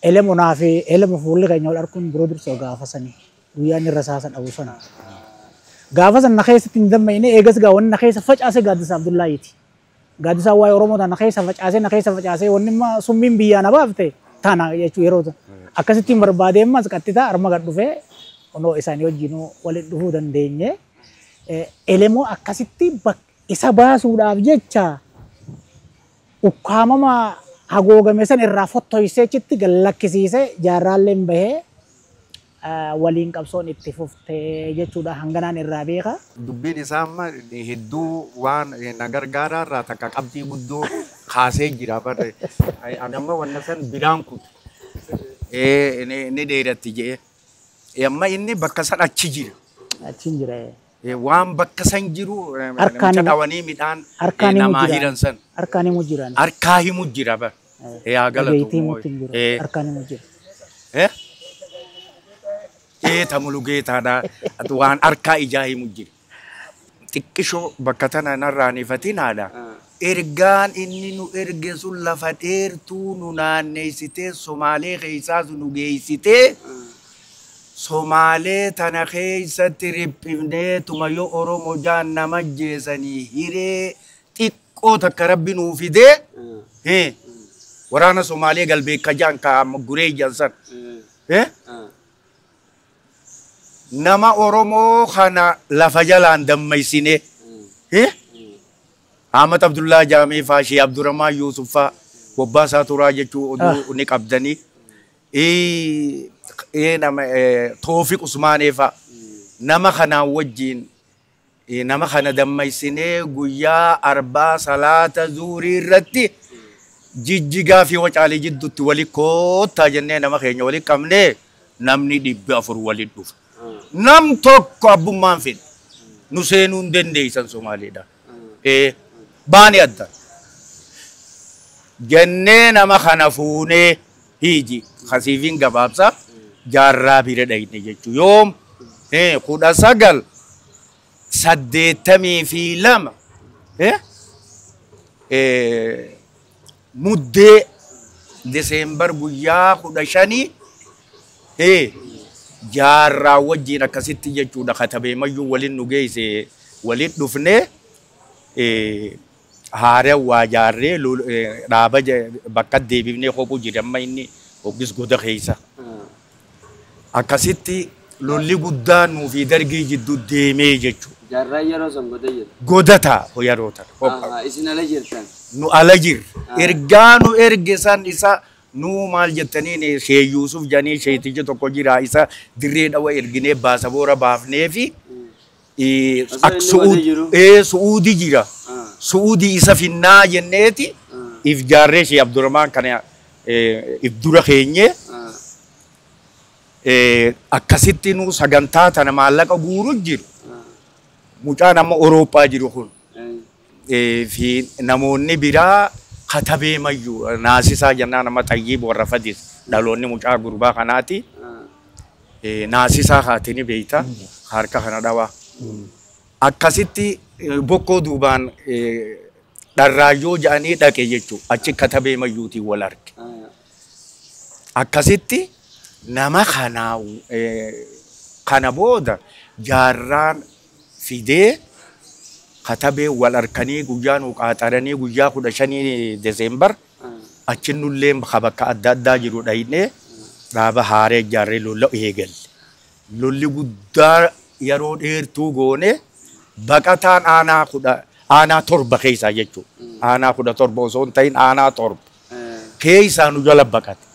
Elemonaa fi elemu fuulli keenya wal arkuun biroo dursoo gaafa sanii guyyaa inni rasaasa dhabu sana. Gaafa san na keessatti hin dammayne eegas gaa wanni na keessa facaase Gaaddisa Abdullaahiiti. Gaaddisa waa'ee Oromoota na keessa facaasee wanni summiin biyyaa na baafte taana jechuu yeroo ta'u. Akkasittiin barbaadee ammas qaxxitaa arma gad dhufee onoo isaanii wajjin waliin dhufuu dandeenye. Elemoo akkasitti isa baasuudhaaf jecha ukkaamama hagoogame san irraa fottoysee achitti gallakkisiisee jaarraalleen bahee waliin qabsoon itti fuftee jechuudha hanganaan irraa beeka. Dubbiin isaa amma hedduu waan na gargaaraa irraa takka qabxii guddoo kaasee jira barre. Amma wanna san biraan kun ni dheeratti jedhee. Amma inni bakka san achi jira. Achi jira. Waan bakka san jiru namicha dhawanii midhaan namaa hiran san. Harkaan himu jiran. Harkaa himu jira bar. Yaa galatu. Harkaan himu jira. Tamulu geetaadha. Waan harkaa ijaa himu jira. Xiqqishoo bakka tana narraa nifatinaadha. Ergaan inni nu erge sun lafa dheertuu nu naanneessitee Somaalee keessaas nu geessitee Somaalee tana keessatti riphifnee tumayyoo Oromoo jaan nama jeesanii hiree xiqqoo takka rabbi nuu fidee waraana Somaalee galbeekka jaan kaa'ama guree jansan. Nama Oromoo kana lafa jalaan dammaysine. Ahmad Abdullah Jaamee faa Shee Abdurrahmaan Yuusuf faa Bobbaa Saaturaa jechuu oduu ni qabdanii. Nama Toofiq Usmaanee faa nama kanaan wajjin nama kana dammaysinee guyyaa arbaa salaata zuurii irratti jijjigaa fi wacaalee jidduutti walitti koottaa jennee nama keenya walitti qabnee namni 400 walitti dhufa. Nam tokko abbummaan fedhe nu seenuu hin dandeessan Somaaleedha. Baani adda. Jennee nama kana fuunee hiiji kasiifin gabaabsa jaarraa bira dhayne jechuu yoom 1982 muddee Deseembar guyyaa 15 jaarraa wajjin akkasitti jechuudha katabee mayyuu waliin nu geesse waliin dhufnee haara waa jaarree dhaaba bakka deebifnee kophuu jedhama inni hoggis goda keessa. Akkasitti lolli guddaan nuu fi dargii jidduu deemee jechuudha. Jaarraa yeroo san goda jedhu. Godata yeroo tan. Isin ala jirtan. Nu ala jir. Ergaa nu erge san isa nu maal jettanii Shee Yuusuf janii sheeticha tokko jira isa dirree dhawa erginee baasa boora baafnee fi Suudii jira. Suudii isa finnaa jenneeti if jaarree Shee Abdurrahmaan kana if dura keenye akkasitti nu sagantaa tana maallaqa guuru jiru. Mucaan amma Awurooppaa jiru kun fi namoonni biraa katabee mayyuu naasisaa jennaan nama xayyiib warra fadis dhaloonni mucaa gurbaa kanaati. Naasisaa haatini beeyta harka kana dhawaa. Akkasitti bokkoo duubaan dharraayyoo jedhanii dhaqe jechuudha. Achi katabee mayyuutiin wal arge. Akkasitti nama kana booda jaarraan fidee katabee wal arkanii guyyaa nu qaaxaranii guyyaa 15 Deseembar achi nullee bakka adda addaa jiru dhaynee dhaaba haaree ijaarree lolla eegalle. Lolli guddaa yeroo dheertuu goone baqataan aanaa torba keessaa jechuudha. Aanaa 17 osoo hin ta'in aanaa torba keessaa nu jala baqate.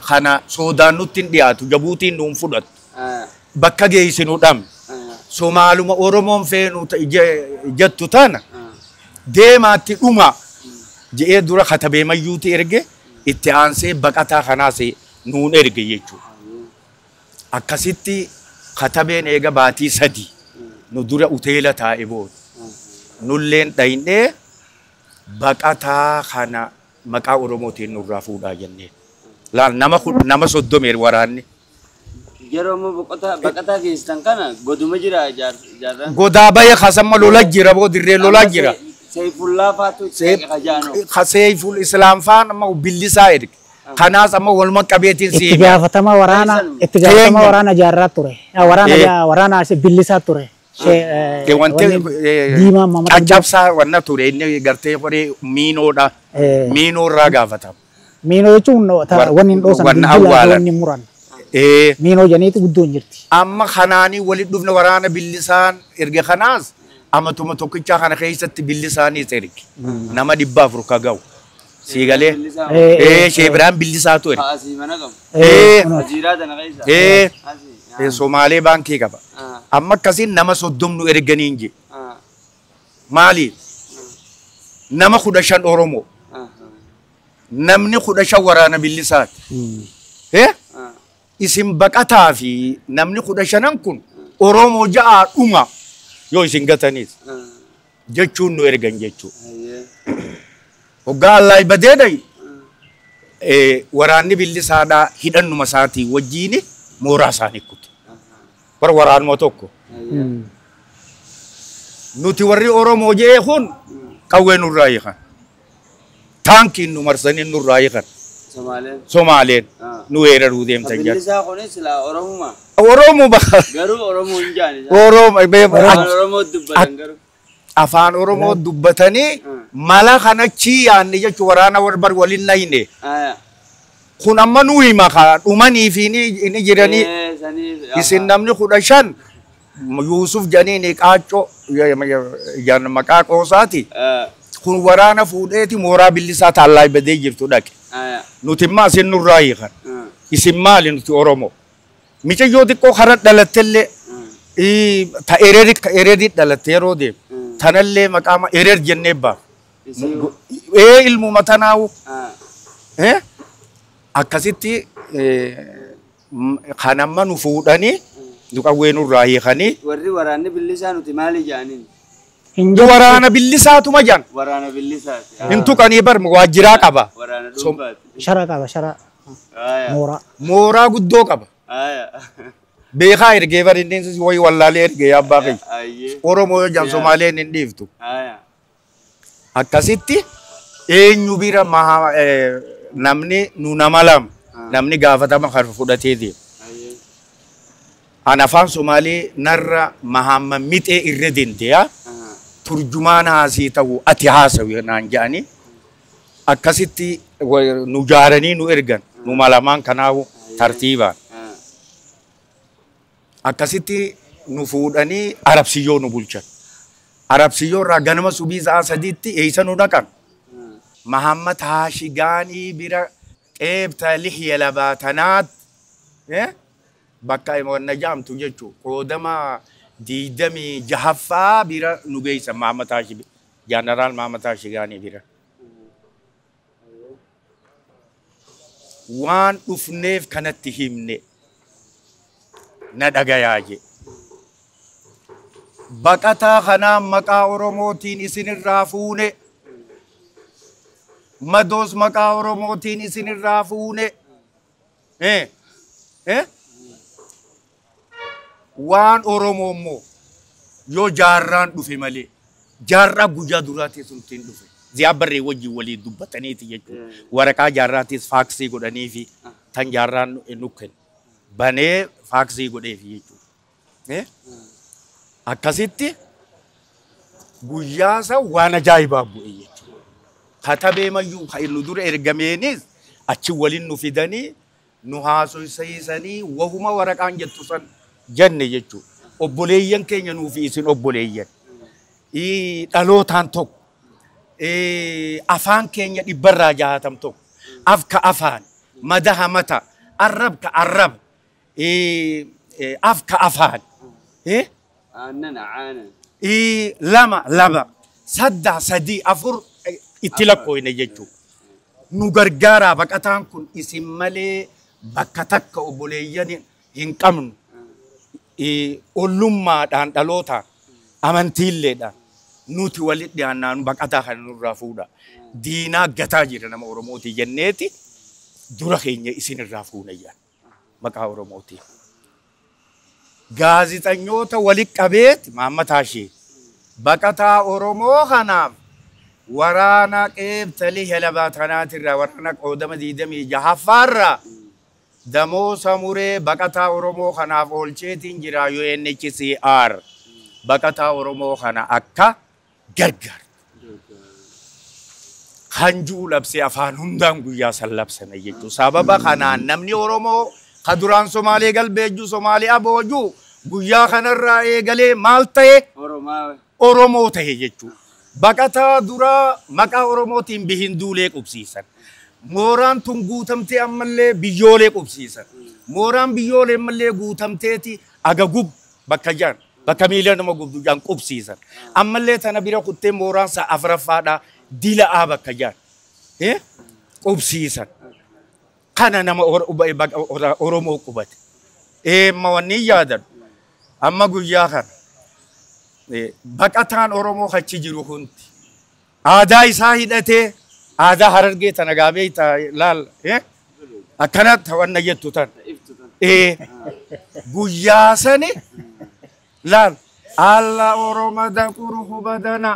Kana Soodaan nutti hin dhiyaatu Jabuutiin nuun fudhatu. Bakka geessinu dhabne. Somaaluma Oromoon feenu jettu tana deemaatti dhuma je'ee dura katabee mayyuuti erge itti aansee baqataa kanaas nuun erge jechuudha. Akkasitti katabeen eega baatii 3 nu dura uteela taa'e booda nulleen dhaynee baqataa kana maqaa Oromootiin nurraa fuudhaa jennee. Laal nama 30 waraanni. Yeroo mo baqataa keessan kana goduma jira jaarran. Godaa baya kasamma lola jira boo dirree lola jira. Seifullah faatu qajaano. Seiful Islam faan amma billisaa erge. Kanaas amma waluma qabeetiin si. Itti gaafatama waraana jaarraa ture. Waraana billisaa ture. Diimaa Mamad Ajabsaa wanna ture inni gartee qoree miinoodha. Miinoo irraa gaafatama. Miinoo jechuun wanni hin dhoosan bilbilaa wanni muran. Miinoo janiitu guddoon jirti. Amma kanaanii walitti dhufne waraana billisaan erge kanaas amatuma tokkichaa kana keessatti billisaaniis erge. Nama 400 ka ga'u. Siigalee. Sheebiraan billisaatu erge. Somaalee baankii qaba. Amma akkasiin nama 30 nu erganiin je. Maali? Nama 15 Oromoo. Namni 15 waraana billisaati. Isin baqataa fi namni 15 kun Oromoo ja'a dhuma yoo isin gataniis jechuun nu ergan jechuudha. Hoggaa Allah badeedai waraanni billisaadhaa hidhannuma isaatii wajjiin mooraa isaanii kutte. Bar waraanuma tokko. Nuti warri Oromoo jee kun qawwee nurraa hiikan. Taankiin nu marsanii nurraa hiikan. Somaaleen nu weeraruu deemtan jira. Billisaa kunis la Oromoo. Oromoo bakka. Garuu Oromoo hin jaani. Oromoo dubbatan garuu. Afaan Oromoo dubbatanii mala kanachi yaanni jechuun waraana warbar waliin nayine. Kun amma nu hima ka dhumanii fi inni jiranii isin namni 15 Yusuf janiini qaacoo maqaa qoosaati. Kun waraana fuudheeti mooraa billisaa taallaa badee jirtu dhaqe. Nuti immoo isin nurraa hiikan. Isin maali nuti Oromoo? Micayyoo xiqqoo karaa dhalattellee ta ereedii dhalatte yeroo deemu. Tanallee maqaama ereed jennee baaf. Ilmuma tanaawu. Akkasitti kan amma nu fuudhanii nu qawwee nurraa hiikanii. Warri waraanni billisaa nuti maali jaaniin? Waraana billisaatuma jan. Waraana billisaati. Intu qanii bar waajjiraa qaba. Waraana dhuunfaati. Shara qaba shara. Mooraa. Mooraa guddoo qaba. Beekaa ergee bar inni wayi wallaalee ergee abbaa kee. Oromoo yoo jan Somaaleen hin dhiiftu. Akkasitti eenyu bira namni nu nama lama namni gaafatama kan fudhatee deema. An afaan Somaalee narra Mahamma mixee irra dandeeyaa. Turjumaan haasii ta'u ati haasawu naan jedhanii akkasitti nu jaaranii nu ergan nu malamaan kanaawu tartiibaan. Akkasitti nu fuudhanii Arabsiyyoo nu bulchan. Arabsiyyoo irraa ganama subii sa'a 3tti eessa nu dhaqan. Mahammad Haashigaanii bira qeebta lihya labaatanaat bakka wanna jaamtu jechuudha. Qoodama diidamii jahaffaa bira nu geessa Mahammad Haashim Jeneraal Mahammad Haashigaanii bira. Waan dhufneef kanatti himne na dhagayaa je. Baqataa kanaan maqaa Oromootiin isinirraa fuune madoos maqaa Oromootiin isinirraa fuune. Waan Oromoo immoo yoo jaarraan dhufe malee jaarraa guyyaa duraatii suntiin dhufe. Ziyaabbarree wajjin waliin dubbataniiti jechuudha. Waraqaa jaarraatiis faaksii godhanii fi tan jaarraan nu kennu. Banee faaksii godheefi jechuudha. Akkasitti guyyaa isaa waan ajaa'ibaa bu'e jechuudha. Katabee mayyuu kan nu dura ergameenis achi waliin nu fidanii nu haasofsiisanii wahuma waraqaan jettu san jenne jechuudha. Obboleeyyan keenya nuufi isin obboleeyyan. Dhalootaan tokko. Afaan keenya 160 tokko. Afka afaan. Madaha mata. Arrabka arrab. Afka afaan. Lama lama. Sadda sadii afur itti lakkoofne jechuudha. Nu gargaaraa baqataan kun isin malee bakka takka obboleeyyan hin qabnu. Ollummaadhaan dhalootaan amantiilleedhaan nuti walitti dhiyaannaan baqataa kan nurraa fuudha. Diinaa gataa jira nama Oromootii jenneeti dura keenya isinirraa fuunayyaa maqaa Oromootii. Gaazixanyoota walitti qabeeti Maammataa ishee baqataa Oromoo kanaaf waraana qeebtalii helabaa tanaatirraa waraana qoodama 26 damoosa muree baqataa Oromoo kanaaf oolcheetiin jira UNHCR baqataa Oromoo kana akka gargaar. Hanjuu labsee afaan hundaan guyyaa san labsame jechuudha. Sababa kanaan namni Oromoo kaduraan Somaalee galbeejjuu Somaalee aboojuu guyyaa kanarraa eegalee maal ta'e Oromoo ta'e jechuudha. Baqataa duraa maqaa Oromootiin bihin duulee qubsiisan. Mooraan tun guutamtee ammallee biyyoolee qubsiisan. Mooraan biyyoolee ammallee guutamteeti agagub bakka jaan bakka miila nama gubdu jaan qubsiisan. Ammallee tana bira kuttee mooraan sa afraffaadhaa dila'aa bakka jaan qubsiisan. Kana nama Oromoo qubate. Ma wanni yaadan amma guyyaa kana baqataan Oromoo achi jiru hundi aadaa isaa hidhatee aadaa Harargee tana gaabee laal akkanatti wanna jettu tan guyyaa sani laal alla Oromoo daquru hubadana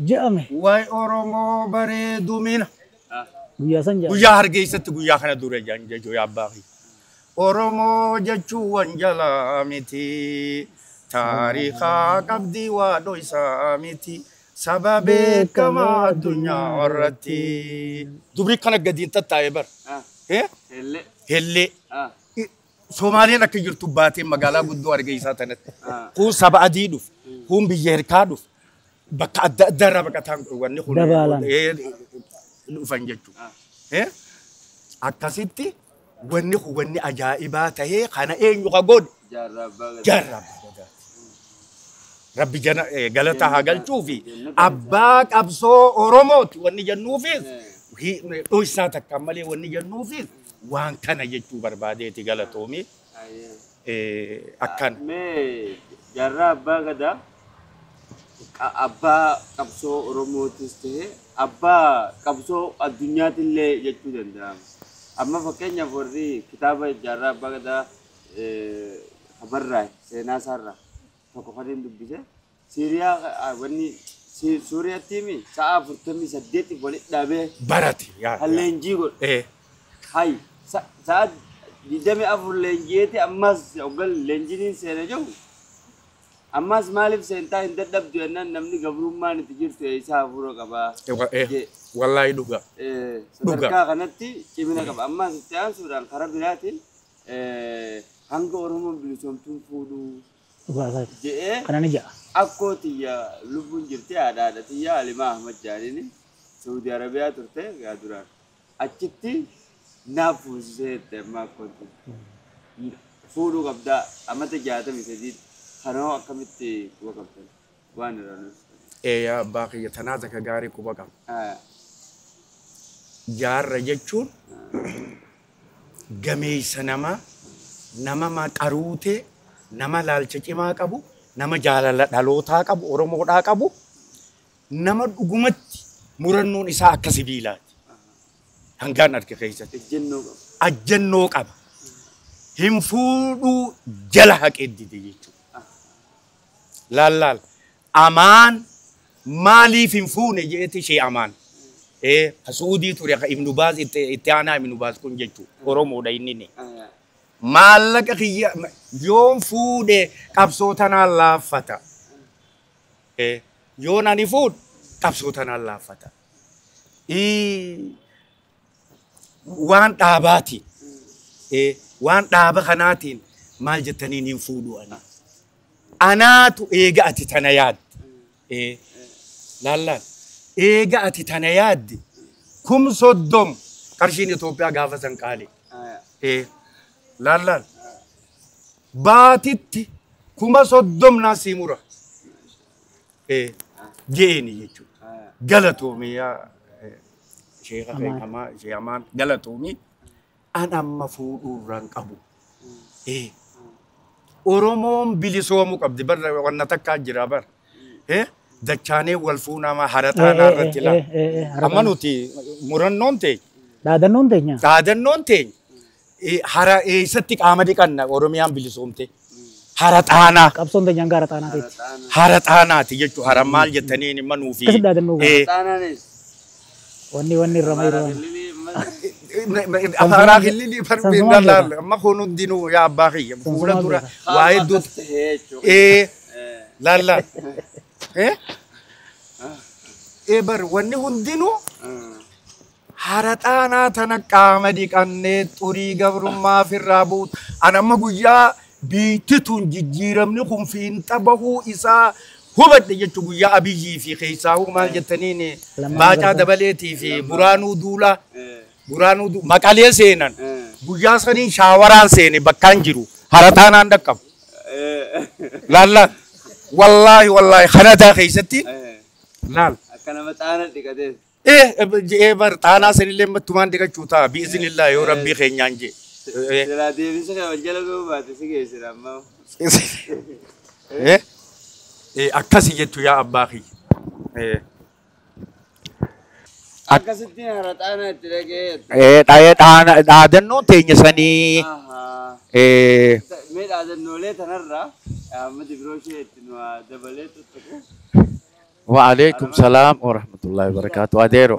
jedhame way Oromoo bareedumina guyyaa Hargeessatti guyyaa kana dura jaan jechuu yaabbaa Oromoo jechuu wanjala miti taariikhaa qabdii waa dhoysaa miti sababee kama addunyaa warratti dubri kana gadiin tattaa'e bar hellee Soomaaliyaan akka jirtu baatee magaalaa guddoo Hargeysaa tanatti kun saba adii dhuf kun biyya hirkaa dhuf bakka adda addaarraa baqataan wanni kun dhufan jechuudha. Akkasitti wanni kun wanni ajaa'ibaa tahee kana eenyu ka godhe jaarraba. Rabbi jana galata haa galchuufi abbaa qabsoo Oromooti wanni jennuufis dhoysaa takka malee wanni jennuufis waan kana jechuu barbaadeeti galatoomi akkan. Jaarraa abbaa gadaa abbaa qabsoo Oromootis ta'e abbaa qabsoo addunyaatiillee jechuu danda'ama. Amma fakkeenyaaf warri kitaaba jaarraa abbaa gadaa habarraa seenaa isaarraa tokko fadhiin dubbise Siiriyaa wanni Suuriyaatti mi sa'a 48 walitti dhaabee barate leenjii godhe. Hay sa'a 24 leenjiyeeti ammas hoggan leenjiin seena jiru. Ammas maaliif seentaa hin dadhabdu jennaan namni gabrummaan itti jirtu isaa hafuura qabaa. Wallahi dhuga. Sadarkaa kanatti cimina qaba. Ammas itti aansuudhaan karaa biraatiin hanga Oromoon bilisoomtuun fuudhuu jedhee kanani ja'a. Akkootiya lubbuun jirti haadhaadhatiyya Alimaa Ahmad Jaaniin Saudi Arabiyaa turte gaa duraan. Achitti naaf fuusisee itti amma akkootti. Fuudhuu qabdaa amata 63 kanoo akkamitti quba qabdan waan irraanis. Yaa abbaa kiyya tanaa takka gaarii quba qaba. Jaarra jechuun gameessa nama maqaruutee nama laalcha cimaa qabu nama jaalala dhalootaa qabu Oromoodhaa qabu nama dhugumatti murannoon isaa akka sibiilaati. hangaan arge keessatti ejjennoo qaba. ajjennoo qaba hin fuudhuu jala haqee dide jechuudha laal amaan maaliif hin fuune jeeti shee amaan Suudii ture Ibnu Baaz itti aanaa Ibnu Baaz kun jechuudha Oromoodha inni maallaqa kiyya yoon fuudhe qabsoo tanaan laaffata yoon ani fuudhe qabsoo tanaan laaffata waan dhaabaati waan dhaaba kanaatiin maal jettaniin hin fuudhu anaatu eega ati tana yaadde laallaan eega ati tana yaadde kum soddom qarshiin Itoophiyaa gaafa san qaale laallaan baatitti kuma soddom naa sii mura jeeni jechuudha galatoomiyaa sheekha keekamaa sheehamaan galatoomii an amma fuudhuurraan qabu Oromoon bilisoomuu qabdi bar wanna takkaa jira bar dachaanee wal fuunamaa haraxaanaa irratti laa amma nuti murannoon teenya dhaadannoon teenya hara eessatti qaama dhiqanna Oromiyaan bilisoomte haraxaanaa qabsoon teenya hanga haraxaanaati haraxaanaati jechuudha hara maal jettaniin imma nuufi wanni irra mayru Afara khilili farbin dalal amma khonu dinu ya abakhi fuula dura waa'ee dut lalla bar wanni hundinu haraxaanaa tana qaama dhiqannee xurii gabrummaa firraa buut an amma guyyaa biittituun jijjiiramni kun fiinxa bahuu isaa hubadde jechu guyyaa abiyyii fi keessaahuu maal jettaniin baacaa dabaleetii fi buraanuu duulaa buraanuu maqalee seenan guyyaa saniin shaawaraan seene bakkaan jiru haraxaanaan dhaqqabu laalla wallaahi kanadaa keessatti laal akkana maxaana dhiqatee bar xaanaa sanillee mattumaan dhiqachuu ta'a bi'iznillah yoo rabbii keenyaan jee jala deebisa kan wajjala ga'uu baate si geessira amma akkasi jettu yaa abbaa kiyya akkasitti haraxaana itti dhagee dhaadannoon teenya sanii mee dhaadannoolee tanarraa Ahmadi biroo ishee itti nu dabalee tuttuqu وعليكم السلام ورحمة الله وبركاته أديرو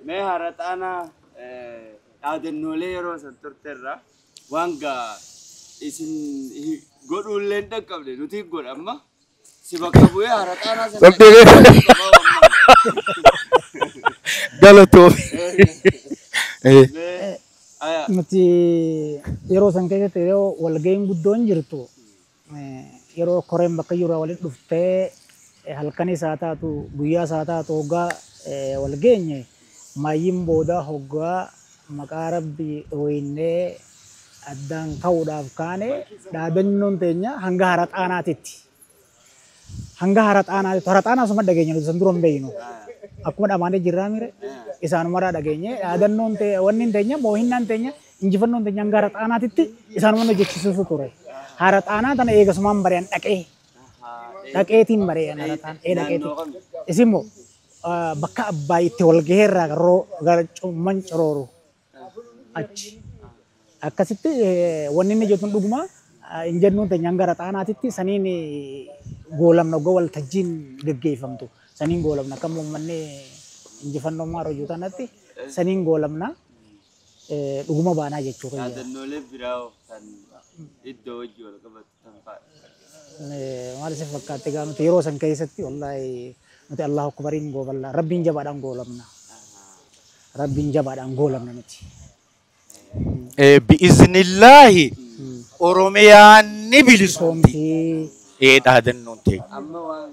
mee haraxaana dhaadannoolee yeroo san turterra waan gaa isin godhuulleen dhaqqabde nuti godha amma si bakka bu'ee haraxaanaa sana galatoo nuti yeroo san keessatti yeroo walga'iin guddoon jirtu yeroo koreen bakka jiru walitti dhuftee halkanis haa taatu guyyaas haa taatu hoggaa walgeenye maayyiin booda hoggaa maqaa rabbii dhooyinnee addaan ka'uudhaaf kaane dhaadannoon teenya hanga haraxaanaatitti. Hanga haraxaanaatitti haraxaanaa suma dhageenya nuti san dura hin beeynu. Akkuma dhamaanee jirraa mire isaanumarraa dhageenye dhaadannoon wanni teenya moohinnaan teenya injifannoon teenya hanga haraxaanaatitti isaanuma hojjechiisuutu ture. Haraxaanaa tana eegasumaan bari'an dhaqeetiin bari'an haraxaan dhaqeetiin. Isimmoo bakka abbaa itti walgaheerraa gara cumman corooru achi. Akkasitti wanni inni jettuun dhuguma injennuun teenya hanga haraxaanaatitti saniin goolamna ogoo waltajjiin geggeeffamtu. Saniin goolamna kan uummanni injifannoo maarojuu tanatti saniin goolamna dhuguma baanaa jechuudha. Dhaadannoolee biraa kan iddoo wajjin wal qabatu maal isa fakkaatti gaa nuti yeroo san keessatti wallaahi nuti Allahu akbariin gooballa rabbiin jabaadhaan goolamna. Rabbiin jabaadhaan goolamna nuti. Bi'iznillaahi Oromiyaan ni bilisoomti. Dhaadannoon teenya. Amma waan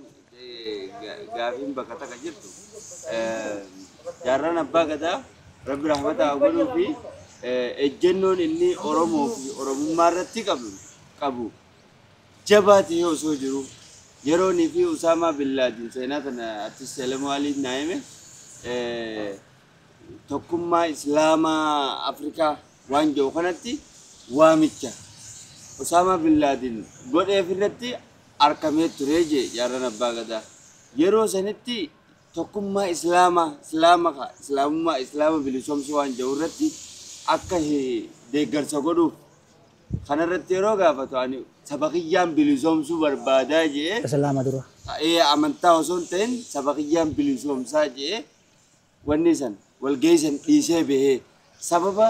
gaafiin bakka takka jirtu jaarraan abbaa gadaa rabbi rahmataa godhuu fi ejjennoon inni Oromoo fi Oromummaa irratti qabu jabaate yoo osoo jiru yeroonii fi Usaamaa bin Laadin seenaa kana artist Selemoo Aliin naa'ime tokkummaa Islaamaa Afrikaa waan jiru kanatti waamicha Usaamaa bin Laadin godheef irratti argamee ture jee jaarraan abbaa gadaa yeroo sanitti tokkummaa islaama bilisomsuu waan jirurratti akka deeggarsa godhuuf kanarratti yeroo gaafatu ani sabaqiyyaan bilisomsuu barbaadaa jee islaama dura amantaa osoo hin ta'in sabaqiyyaan bilisomsaa jee wanni san walgeessan dhiisee bahee sababa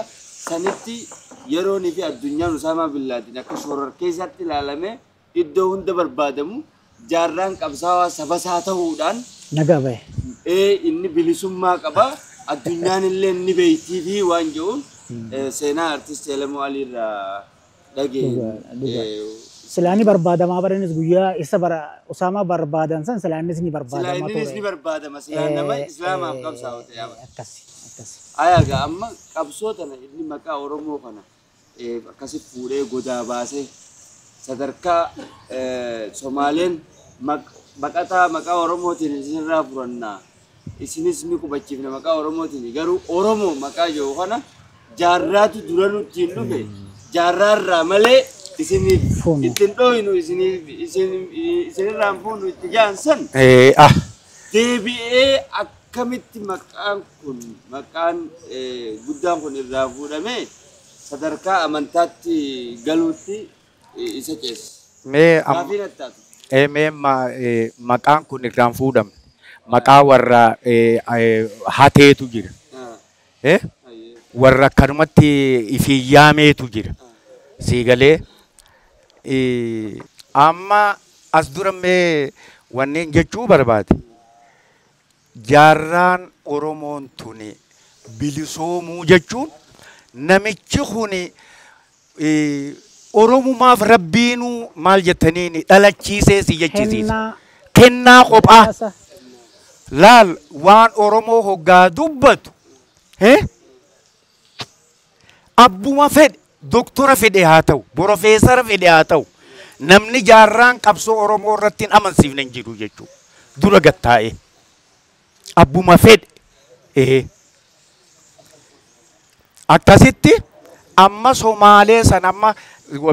sanitti yeroonii fi addunyaan Usaamaa bin Laadin akka shoror keessatti ilaalame iddoo hunda barbaadamu jaarraan qabsaawaa sabasaa ta'uudhaan nagaa bahe inni bilisummaa qaba addunyaan illee inni beeytii fi waan jedhuun seenaa artist Elemuu Alii irraa dhagee silaani barbaadamaa baranis guyyaa isa bara Usaamaa barbaadan san silaanis ni barbaadama ture silaanis ni barbaadama silaan nama islaamaaf qabsaa'u ta'e akkasi ayaga amma qabsoota inni maqaa Oromoo kana akkasi fuudhee godaa baasee sadarkaa Somaaleen baqataa maqaa Oromootiin isinirraa furannaa isinis ni qubachiifna maqaa Oromootiin garuu Oromoo maqaa jedhu kana jaarraatu dura nutti hin dhufe jaarraarraa malee isiniif ittiin dhooyinu isinirraan fuunu itti jaansan deebi'ee akkamitti maqaan guddaan kun irraa fuudhame sadarkaa amantaatti galuutti isa ceessa. Maqaan kun irraan fuudhame maqaa warra hateetu jira. Warra akkanumatti ifiyaameetu jira. Siigalee amma as dura wanneen jechuu barbaade. Jaarraan Oromoon tuni bilisoomuu jechuun namichi kuni Oromumaaf rabbiinuu maal jettaniini dhalachiisee si jechisiisa. Kennaa kophaa laal waan Oromoo hoggaa dubbatu abbuma fedhe doktora fedhe haa ta'u profeesara fedhe haa ta'u namni jaarraan qabsoo Oromoo irratti hin amansiifne hin jiru jechuudha. Dura gattaa'e. Abbuma fedhe akkasitti amma Somaalee san amma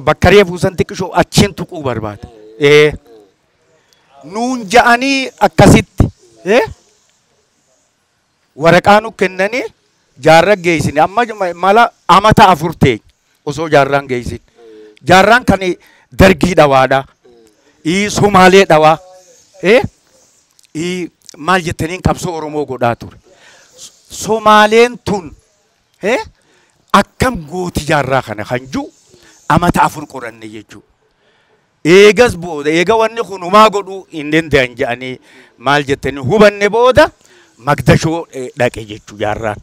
bakka reefuu san xiqqishoo achiin tuquu barbaada. Nuun ja'anii akkasitti waraqaa nu kennanii jaarraa geessine amma mala amata 4 ta'e osoo jaarraan geessin. Jaarraan kan dargii dhawaadha. Somaalee dhawaa. Maal jettaniin qabsoo Oromoo godhaa ture. Somaaleen tun akkam gooti jaarraa kana kan jiru amata 4 qoranne jechuudha. Eegas booda eega wanni kun humaa godhuu hin danda'an jedhanii maal jettanii hubanne booda Magdashoo dhaqe jechuudha jaarraan.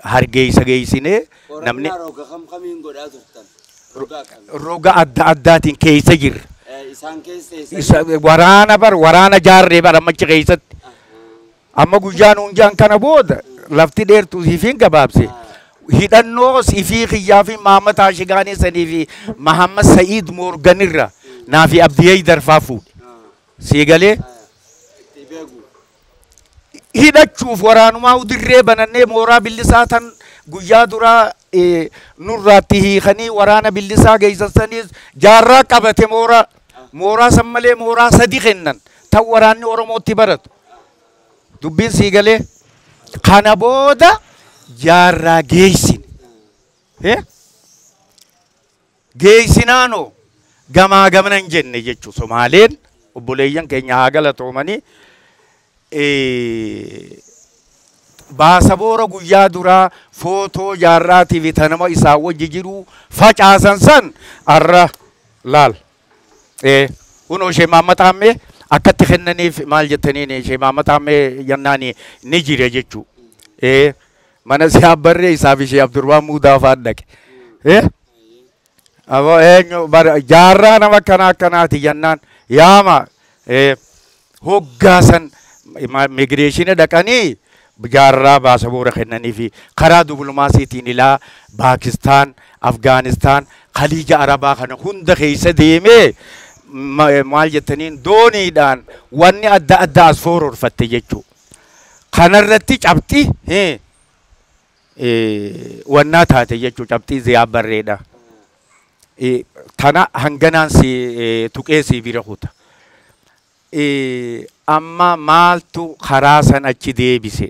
Hargeessa geessinee namni roga adda addaatiin keessa jirra. Waraana jaarree bara machi keessatti. Amma guyyaan hunjaan kana booda lafti dheertuu siifin gabaabse. Hidhannoo siifii kiyyaa fi Mahamad Haashigaanii sanii fi Mahammad Sa'iid Moorganirra naa fi Abdiyyee Darfaa fuudhe. Siigalee hidhachuuf waraanumaa udirree banannee mooraa billisaa tan guyyaa duraa nurraatti hiikanii waraana billisaa geessaniis jaarraa qabate mooraa san malee mooraa 3 kennan tan waraanni Oromootti baratu. Dubbiin siigalee kana booda jaarraa geessine. Geessinaanoo gamaa gamanan jenne jechuudha. Somaaleen obboleeyyan keenya haa galatoomanii baasaboora guyyaa duraa footoo jaarraatii fi tanama isaa wajji jiru facaasan san arra laal. Kunoo ishee Maammaxaammee akkatti kennaniif maal jettaniin ishee Maammaxaammee jannaani ni jire jechuudha. Mana siyaa barree isaa fi ishee Abdurrahmaan Muudaa fa'aa dhaqe. Jaarraa nama akkanaati jennaan yaama hoggaasan migreeshina dhaqanii jaarraa baasaboora kennanii fi karaa dipiloomaasiitiin ilaa Paakistaan, Afgaanistaan, Khaliija Arabaa kana hunda keessa deemee maal jettaniin dooniidhaan wanni adda addaa as foororfatte jechuudha. Kanarratti cabxii wannaa taate jechuudha. Cabxii ziyaa barreedha. Tana hanganaan tuqee si bira kuta. amma maaltu karaa san achi deebise.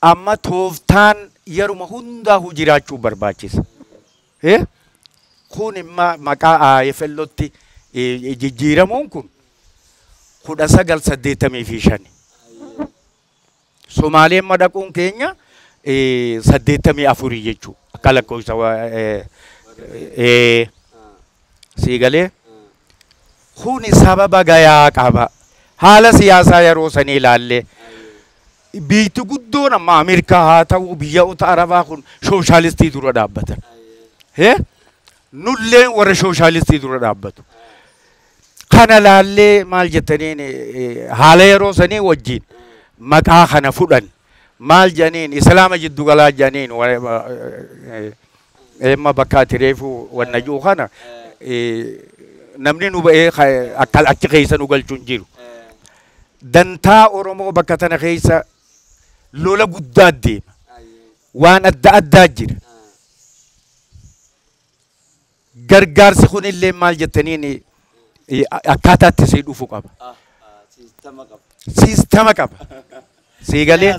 Amma tooftaan yeruma hundaa jiraachuu barbaachisa. Kun imma maqaa IFL'otti jijjiiramuun kun 1985. Somaaleen madaquun keenya 84 jechuu akka lakkoofsa siigalee. Kun sababa gayaa qaba. Haala siyaasaa yeroo sanii ilaalle biyyi guddoon amma Ameerikaa haa ta'u biyyoota Arabaa kun sooshaalistii dura dhaabbatan. Nulleen warra sooshaalistii dura dhaabbatu. Kana ilaallee maal jettaniin haala yeroo sanii wajjin maqaa kana fudhan maal janiin islaama jiddu galaa janiin emma bakka ati reefu wanna juu kana namni nu ba'ee akka achi keessa nu galchuun jiru. Dantaa Oromoo bakka tana keessa lola guddaa deema. Waan adda addaa jira. Gargaarsi kun illee maal jettaniin akkaataa itti sii dhufu qaba. Siistama qaba. Siigalee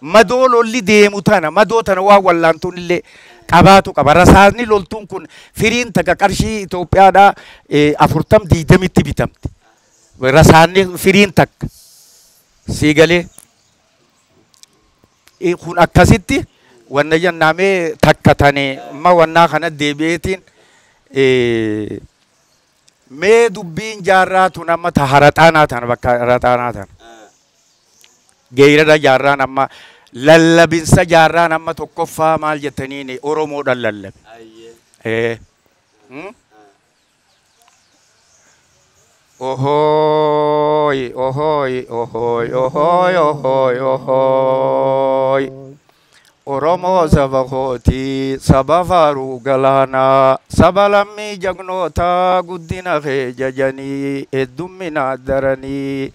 madoo lolli deemu tana madoo tana waa wallaantuun illee qabaatu qaba. Rasaasni loltuun kun firiin takka qarshii Itoophiyaadhaa 40-20tti bitamti. Rasaasni firiin takka. Siigalee kun akkasitti wanna jennaamee takka tane amma wannaa kana deebi'eetiin mee dubbiin jaarraatu nama ta haraxaanaa tana bakka haraxaanaa tana. Geerada jaarraan amma lallabinsa jaarraan amma tokkoffaa maal jettaniin Oromoodhaan lallabe. Ohooy ohooy ohooy ohooy ohooy ohooy Oromoo saba kooti saba faaruu galaanaa saba lammii jagnoota guddina kee jajanii heddumminaa daranii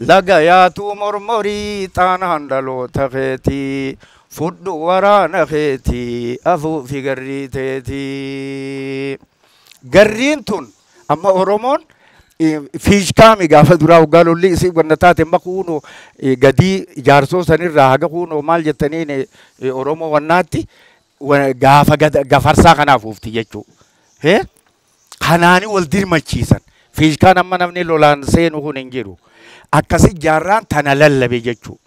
laga yaatuu mormorii xaanaan dhaloota keetii fudhu waraana keetii afuufi garrii teetii. Garriin tun amma Oromoon fiishkaami gaafa duraa waggaa lolli isii wanna taate makuuno gadii ijaarsoo sanirraa haga kuuno maal jettaniin Oromoo wannaatti gaafa gafarsaa kanaaf ufti jechuu. Kanaani wal dirmachiisan. Fiishkaan amma namni lolaan seenu kun hin jiru. Akkasi jaarraan tana lallabe jechuu.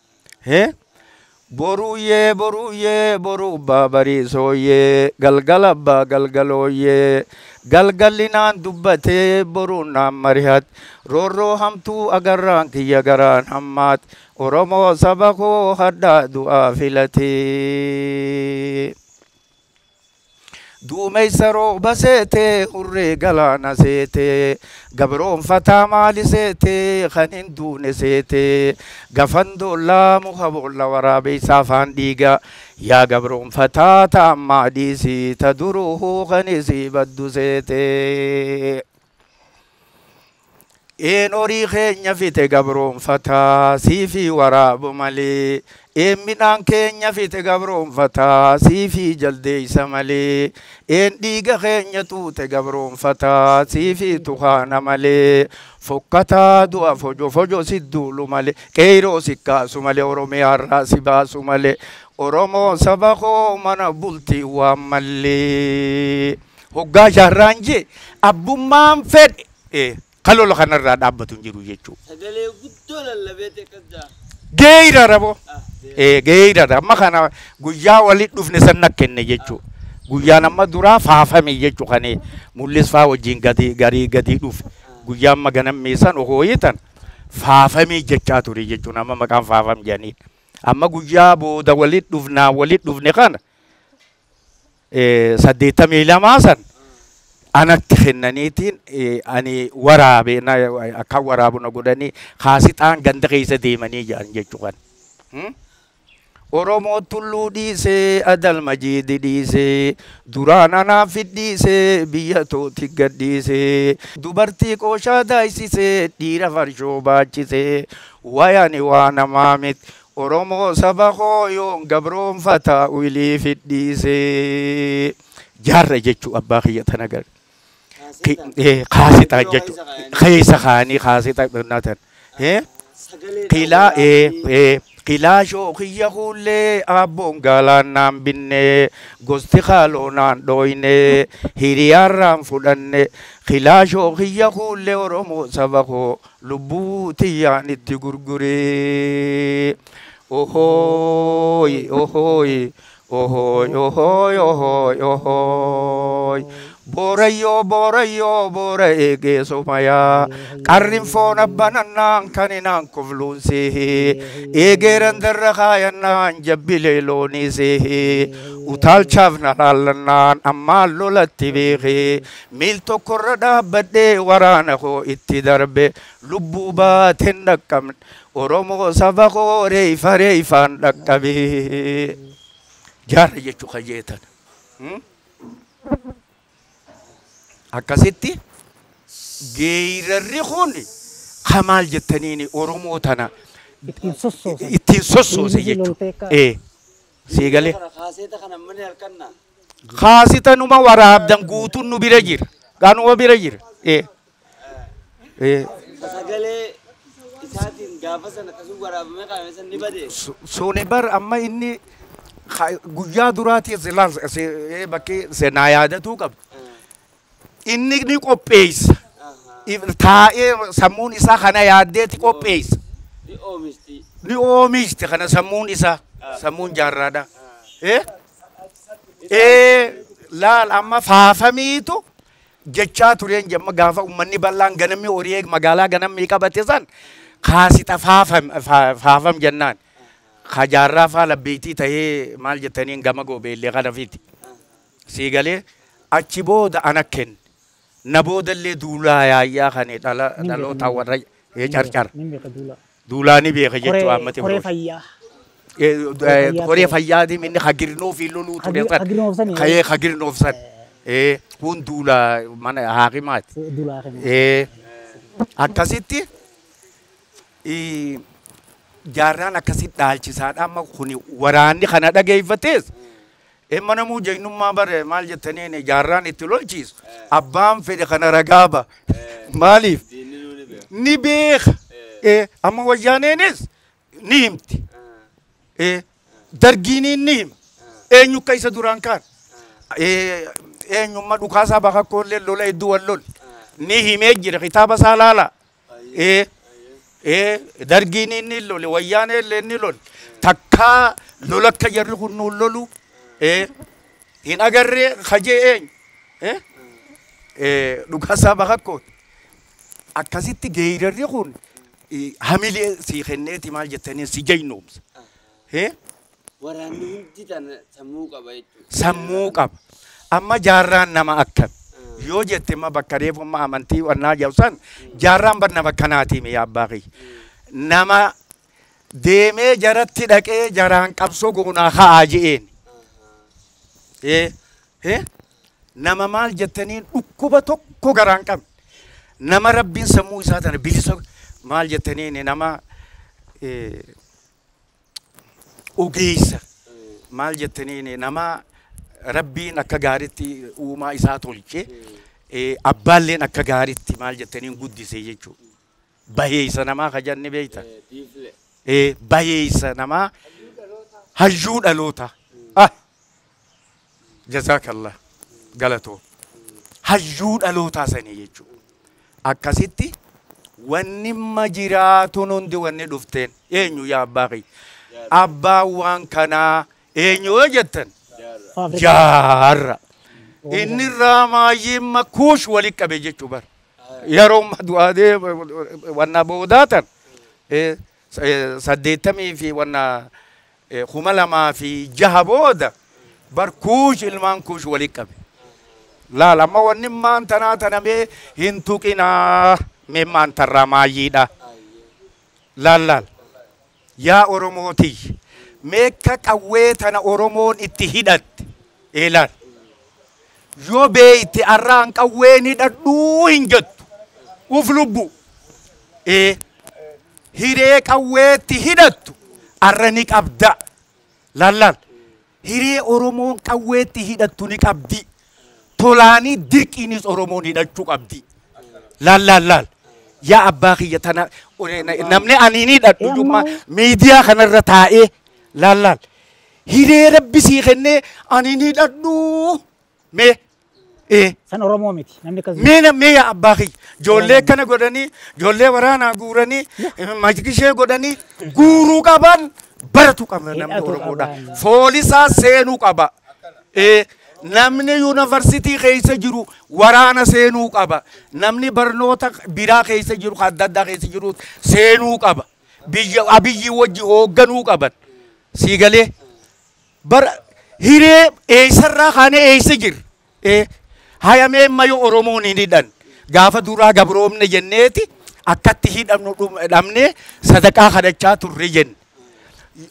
Boruuyyee boruuyyee boruu baabariisooyyee galgala abbaa galgalooyyee galgallinaan dubbatee boruun naan marihat roorroo hamtuu agarraan kiyya garaan hammaat Oromoo saba koo haddaa du'aa filatee. Duumeysa rooba seetee hurree galaana seetee gabroonfataa maali seetee kan hin duune seetee gafan doollaa muka boolla waraabeysa afaan dhiiga yaa gabroonfataa ta'ammaa dhiisii ta duruu kan isii baddu seetee. Een horii keenya fite gabroonfataa siifi waraabu malee midhaan keenya fite gabroonfataa siifi jaldeeysa malee dhiiga keenya tuute gabroonfataa siifi tukaana malee fokkataa du'a fojo fojo sidduulu malee qeyroo sikkaasu malee Oromiyaarraa si baasu malee Oromoo saba koo mana bultii waan mallee. Hoggaa jaarraan jee abbummaan fedhe kalolo kanarraa dhaabbatu hin jiru jechuudha. Sagalee guddoo lallabee teekkaddaa. Geeyra rabo. Geeyra amma kana guyyaa walit dhufne sanna kenne jechuudha. Guyyaan amma duraa faafame jechuudha kane mul'is faa wajjin gadi dhufe. Guyyaan amma ganammeessan ohooyitan faafame jechaa ture jechuudha amma maqaan faafam jedhanii. Amma guyyaa booda walit dhufne kana 82 san anatti kennaniitiin ani waraabe akka waraabu na godhanii kaasixaan ganda keessa deemanii jedhan jechuudha. Oromoo tulluu dhiisee adal majiidi dhiisee duraan anaaf dhiisee biyya tooti gadhiisee dubartii qooshaa daayisisee dhiira farshoo baachisee wayani waa namaa miti Oromoo saba koo yoon gabroonfataa wilii fidhiisee jaarra jechuu abbaa kiyya tana gara. kaasita jechuudha. Keessa kaanii kaasita natan. Qilaa shooqiyya hullee abboon galaanaan binne gosti kaaloonaan dhooyne hiriyaarraan fudhanne qilaa shooqiyya hullee Oromoo saba koo lubbuu tiyyaan itti gurguree. Ohooy ohooy ohooy ohooy ohooy ohooy. Borayyo borayyo bora ege somaya qarrin foon abbanannaan kaninaan kufluunsi egeeran darra kaayannaan jabbile loonisi utaalchaaf nalaalannaan ammaan lolatti beeke miil tokkorra dhaabbadhee waraana koo itti darbe lubbuu baateen dhaqqabne Oromoo saba koo reeyfaan dhaqqabe jaarra jechuu kajeetan. Akkasitti geerarri kun kamaal jettaniini Oromoo tana ittiin sossoose jechuudha. Siigalee. Kaasita numa waraabdan guutuun nu bira jira. Gaanuma bira jira. Sagalee isaatiin gaafa sana akkasuma waraabamee qaamee san ni badee. Soone bar amma inni guyyaa duraatii bakkee seenaa yaadatuu qabdu. Inni ni qopheessa. Taa'ee sammuun isaa kana yaaddeeti qopheessa. Ni oomishti kana sammuun isaa. Sammuun jaarraadha. Laal amma faafamiitu jechaa tureen jamma gaafa uummanni bal'aan ganamni horii magaalaa ganamni qabate san kaasita faafam jennaan. Kajaarraa faa labbeetii ta'ee maal jettaniin gama goobeellee kana fiti. Siigalee achi booda ana kenna. Naboodallee duulaa yaayyaa kan dhaloota warra carcar. Duulaa ni beeka jechuudha ammatti. Koree fayyaa. Koree fayyaati minni hagirnoo fi loluu ture san. Kayee hagirnoof san. Kun duulaa mana haakimaati. Akkasitti jaarraan akkasitti dhaalchisaadha amma kuni waraanni kana dhageeffatees. Mana muu jaynummaa bare maal jettaniin jaarraan itti lolchiisu abbaan fedhe kana ragaaba maaliif ni beeka amma wayyaaneenis ni himti dargiiniin ni hima eenyu akka isa duraan kaan eenyummaa dhukaasaa bakakkoollee lola hedduu wal lol ni himee jira kitaaba isaa laala dargiiniin ni lole wayyaanellee ni lol takkaa lola akka jarri kun nuun lolu in agarree kajee eenyu dhukaasaa bakakkooti akkasitti geerarri kun hamilee si kenneeti maal jettanii si jaynoomsa. Waraanni hundi tana sammuu qaba jechuudha. Sammuu qaba. Amma jaarraan nama akkam yoo jette ma bakka reefummaa amantii wannaa jawsan jaarraan bar nama kanaatii mi abbaa kiyya. Nama deemee jaratti dhaqee jaraan qabsoo goonaa haa je'een. Nama maal jettaniin dhukkuba tokko garaan qabne. Nama rabbiin sammuu isaa tana bilisa maal jettaniin nama ogeessa maal jettaniin nama rabbiin akka gaaritti uumaa isaa tolche abbaalleen akka gaaritti maal jettaniin guddise jechuudha. Baheessa namaa kajanni beeyta. Baheessa namaa hayyuu dhaloota. Jazaakallah galatoo. Hayyuu dhalootaa sanii jechuudha. Akkasitti wanni majiraatuun hundi wanni dhufteen eenyu yaa abbaa kiyya. Abbaan waan kanaa eenyu jettan jaarra. Inni irraa maayyee makuush wali qabe jechuu bara. Yeroo du'aadee wanna boodaatan 80 fi wanna 2006 booda bar kuush ilmaan kuush wali qabe. Laal amma wanni maan tanaa tanamee hin tuqinaa mee maan tarraa maayyiidha. Laal. Yaa Oromootii meekka qawwee tana Oromoon itti hidhatte eelaan yoo beeyti arraan qawween hidhadhuu hin jettu uf lubbu hiree qawweetti hidhattu arra ni qabda laal hiree Oromoon qawweetti hidhattu ni qabdi tolaanii dirqiinis Oromoon hidhachuu qabdi. Laal. Yaa abbaa kiyya tana namni aniinii dhadhujummaa miidiyaa kanarra taa'ee laal. Hiree rabbi sii kennee aniinii dhadhuu mee San Oromoo miti. Namni kas. mee yaa abbaa kiyya ijoollee kana godhanii ijoollee waraanaa guuranii majkishee godhanii guuruu qaban baratu qaba namni Oromoodha. Foolisaa seenuu qaba. Namni yuunivarsiitii keessa jiru waraana seenuu qaba. Namni barnoota biraa keessa jiru adda addaa keessa jiru seenuu qaba. Abiyyi wajji hoogganuu qaban. Siigalee bara hiree eessarraa kaanee eessa jira. Hayamee mayo Oromoon hin hidhan. Gaafa duraa gabroomne jenneeti akkatti hidhamnu dhabnee sadaqaa kadhachaa turre jenne.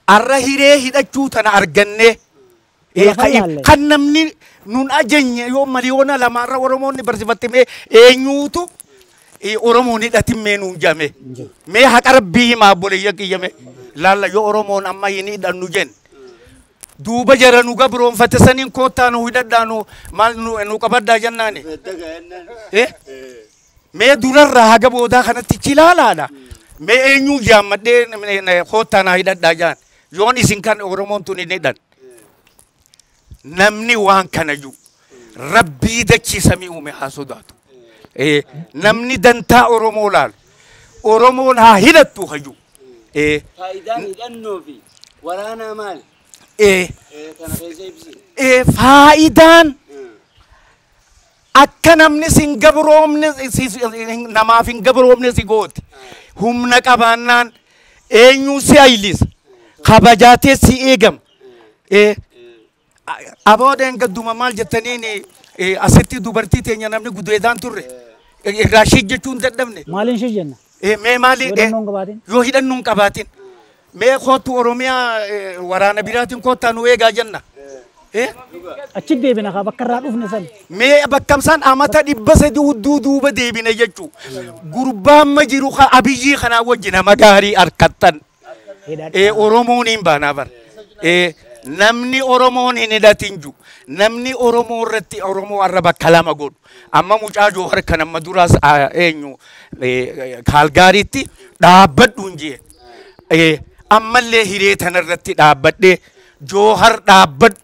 Arra hiree hidhachuu tana arganne. Kan namni nun ajeenye yoo miliyoona lamaarra Oromoonni barsiifatte mee eenyuutu Oromoon hidhatin mee nuun jame. Mee haqa rabbii himaa boleeyya kiyyame. Laalla yoo Oromoon amma hin hidhannu jenne. Duuba jara nu gabroonfatte saniin koottaa nu hidhadhaa maal nu qabaddaa jennaani. Mee durarraa haga boodaa kanatti chilaalaadha. Mee eenyuu jaammadhee koottaa naa hidhadhaa jaan. Yoon isin kan Oromoon tun hin hidhan. Namni waan kana jiru rabbii dachii samii uume haa sodaatu. Namni dantaa Oromoo laalu Oromoon haa hidhattu haju. Faayidaan hidhannoo fi waraanaa maali? Kana keessa ibsi. Faayidaan akka namni sin gabroomne namaaf hin gabroomne si gooti. Humna qabaannaan eenyuu si aylisa. Kabajaatee si eegama. Aboodeen gadduma maal jettaniin asitti dubartii teenya namni gudeedaan turre irraa jechuun dadhabne. Maaliin jenna? Mee maali yoo hidhannuun qabaatin. Mee kootu Oromiyaa waraana biraatiin koottaa nu eegaa jenna. Achi deebina kaa bakka irraa dhufne san. Mee bakkamsaan amata 300 hudduu duuba deebine jechuu. Gurbaan ma jiru Abiyyii kanaa wajjin nama gaarii harkattan. Oromoon hin baanaa bara. Namni Oromoon hin hidhatin jiru. Namni Oromoo irratti Oromoo arraba kalama godhu. Amma mucaa Joohar kan amma duraas eenyu Kaalgaariitti dhaabbadhu hin jee. Ammallee hiree tanarratti dhaabbadhee Joohar dhaabbadhu.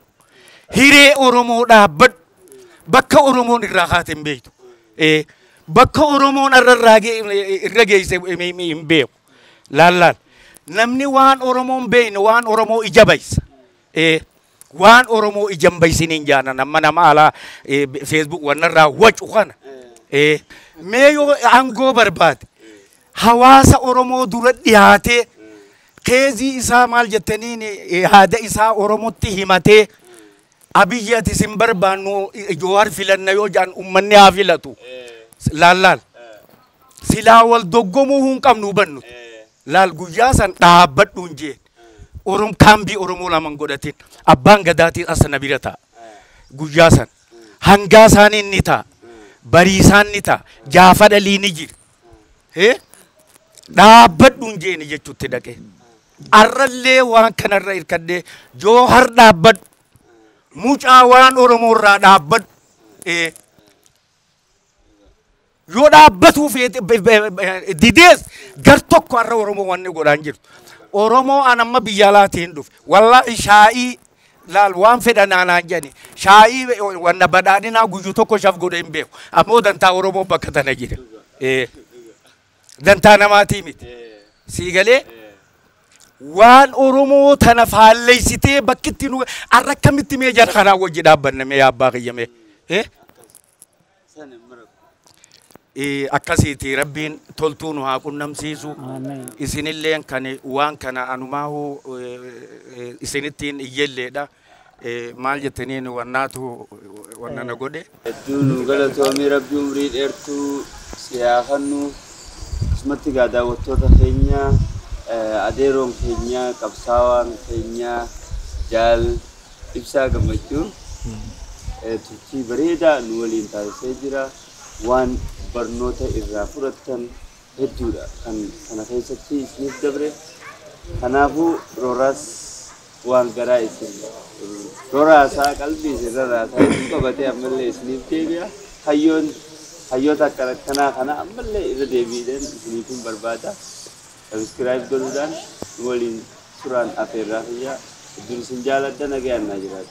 Hiree Oromoo dhaabbadhu. Bakka Oromoon irraa kaate hin beektu. Bakka Oromoon irra geesse hin beeku. Laal. Namni waan Oromoon beekne waan Oromoo ija baysa. Waan Oromoo ijan baysiniin jaanan amma nama alaa Facebook wanarraa wacu kana. Mee yoo aangoo barbaade hawaasa Oromoo dura dhiyaatee keezii isaa maal jettaniin haada isaa Oromootti himatee Abiyyi ati sin barbaannu Joohar filanna yoo jaan ummanni haa filatu. Laal. Silaa wal doggomuu hin qabnu hubannu. Laal guyyaa san dhaabbadhu hin jeen. Kaambii Oromoo laman godhatin abbaan gadaatiin asana bira ta'a. Guyyaa san hangaa isaanii ni ta'a. Bariisaan ni ta'a. Jaafa dhalii ni jira. Dhaabbadhu hin jeeni jechuutti dhaqee. Arrallee waan kanarra hirkadhee Joohar dhaabbadhu. Mucaa waan Oromoo irraa dhaabbadhu. Yoo dhaabbatu didees gar tokko har'a Oromoo wanni godhaan jirtu. Oromoo anamma biyya alaatiin dhufe. Wallahi shaa'ii laal waan fedhan aanaan jedhani. Shaa'ii wanna badhaadhinaa guyyuu tokko shaf godhe hin beeku. Ammoo dantaa Oromoo bakka tana jira. Dantaa namaatii miti. Siigalee waan Oromoo tana faalleessitee bakkitti nu arra akkamitti mee jara kanaa wajji dhaabbanne mee abbaa kiyyame. Akkasiiti rabbiin toltuu nu haa qunnamsiisu. Isinilleen kan waan kana anumaahu isinittiin iyyelleedha. Maal jettaniin wannaatu wannana godhe. Hedduun galatoomii rabbii umrii dheertuu siyaafannu isumatti gaa daawwattoota keenya adeeroon keenya qabsaawaan keenya jaal ibsaa gammachuu turtii bareedaa nu waliin taasisee jira. Waan barnoota irraa fudhattan hedduudha kan kana keessatti isiniif dabre. Kanaafuu rooraas waan garaa isin roraasaa qalbii isin roraasaa isin qabatee ammallee isiniif deebi'a hayyoota akkanaa kana ammallee irra deebiidhaan isiniifin barbaada sabiskiraayib godhuudhaan waliin turaan afeerraa fayyaa iddoo isin jaaladda nagayaan naa jiraata.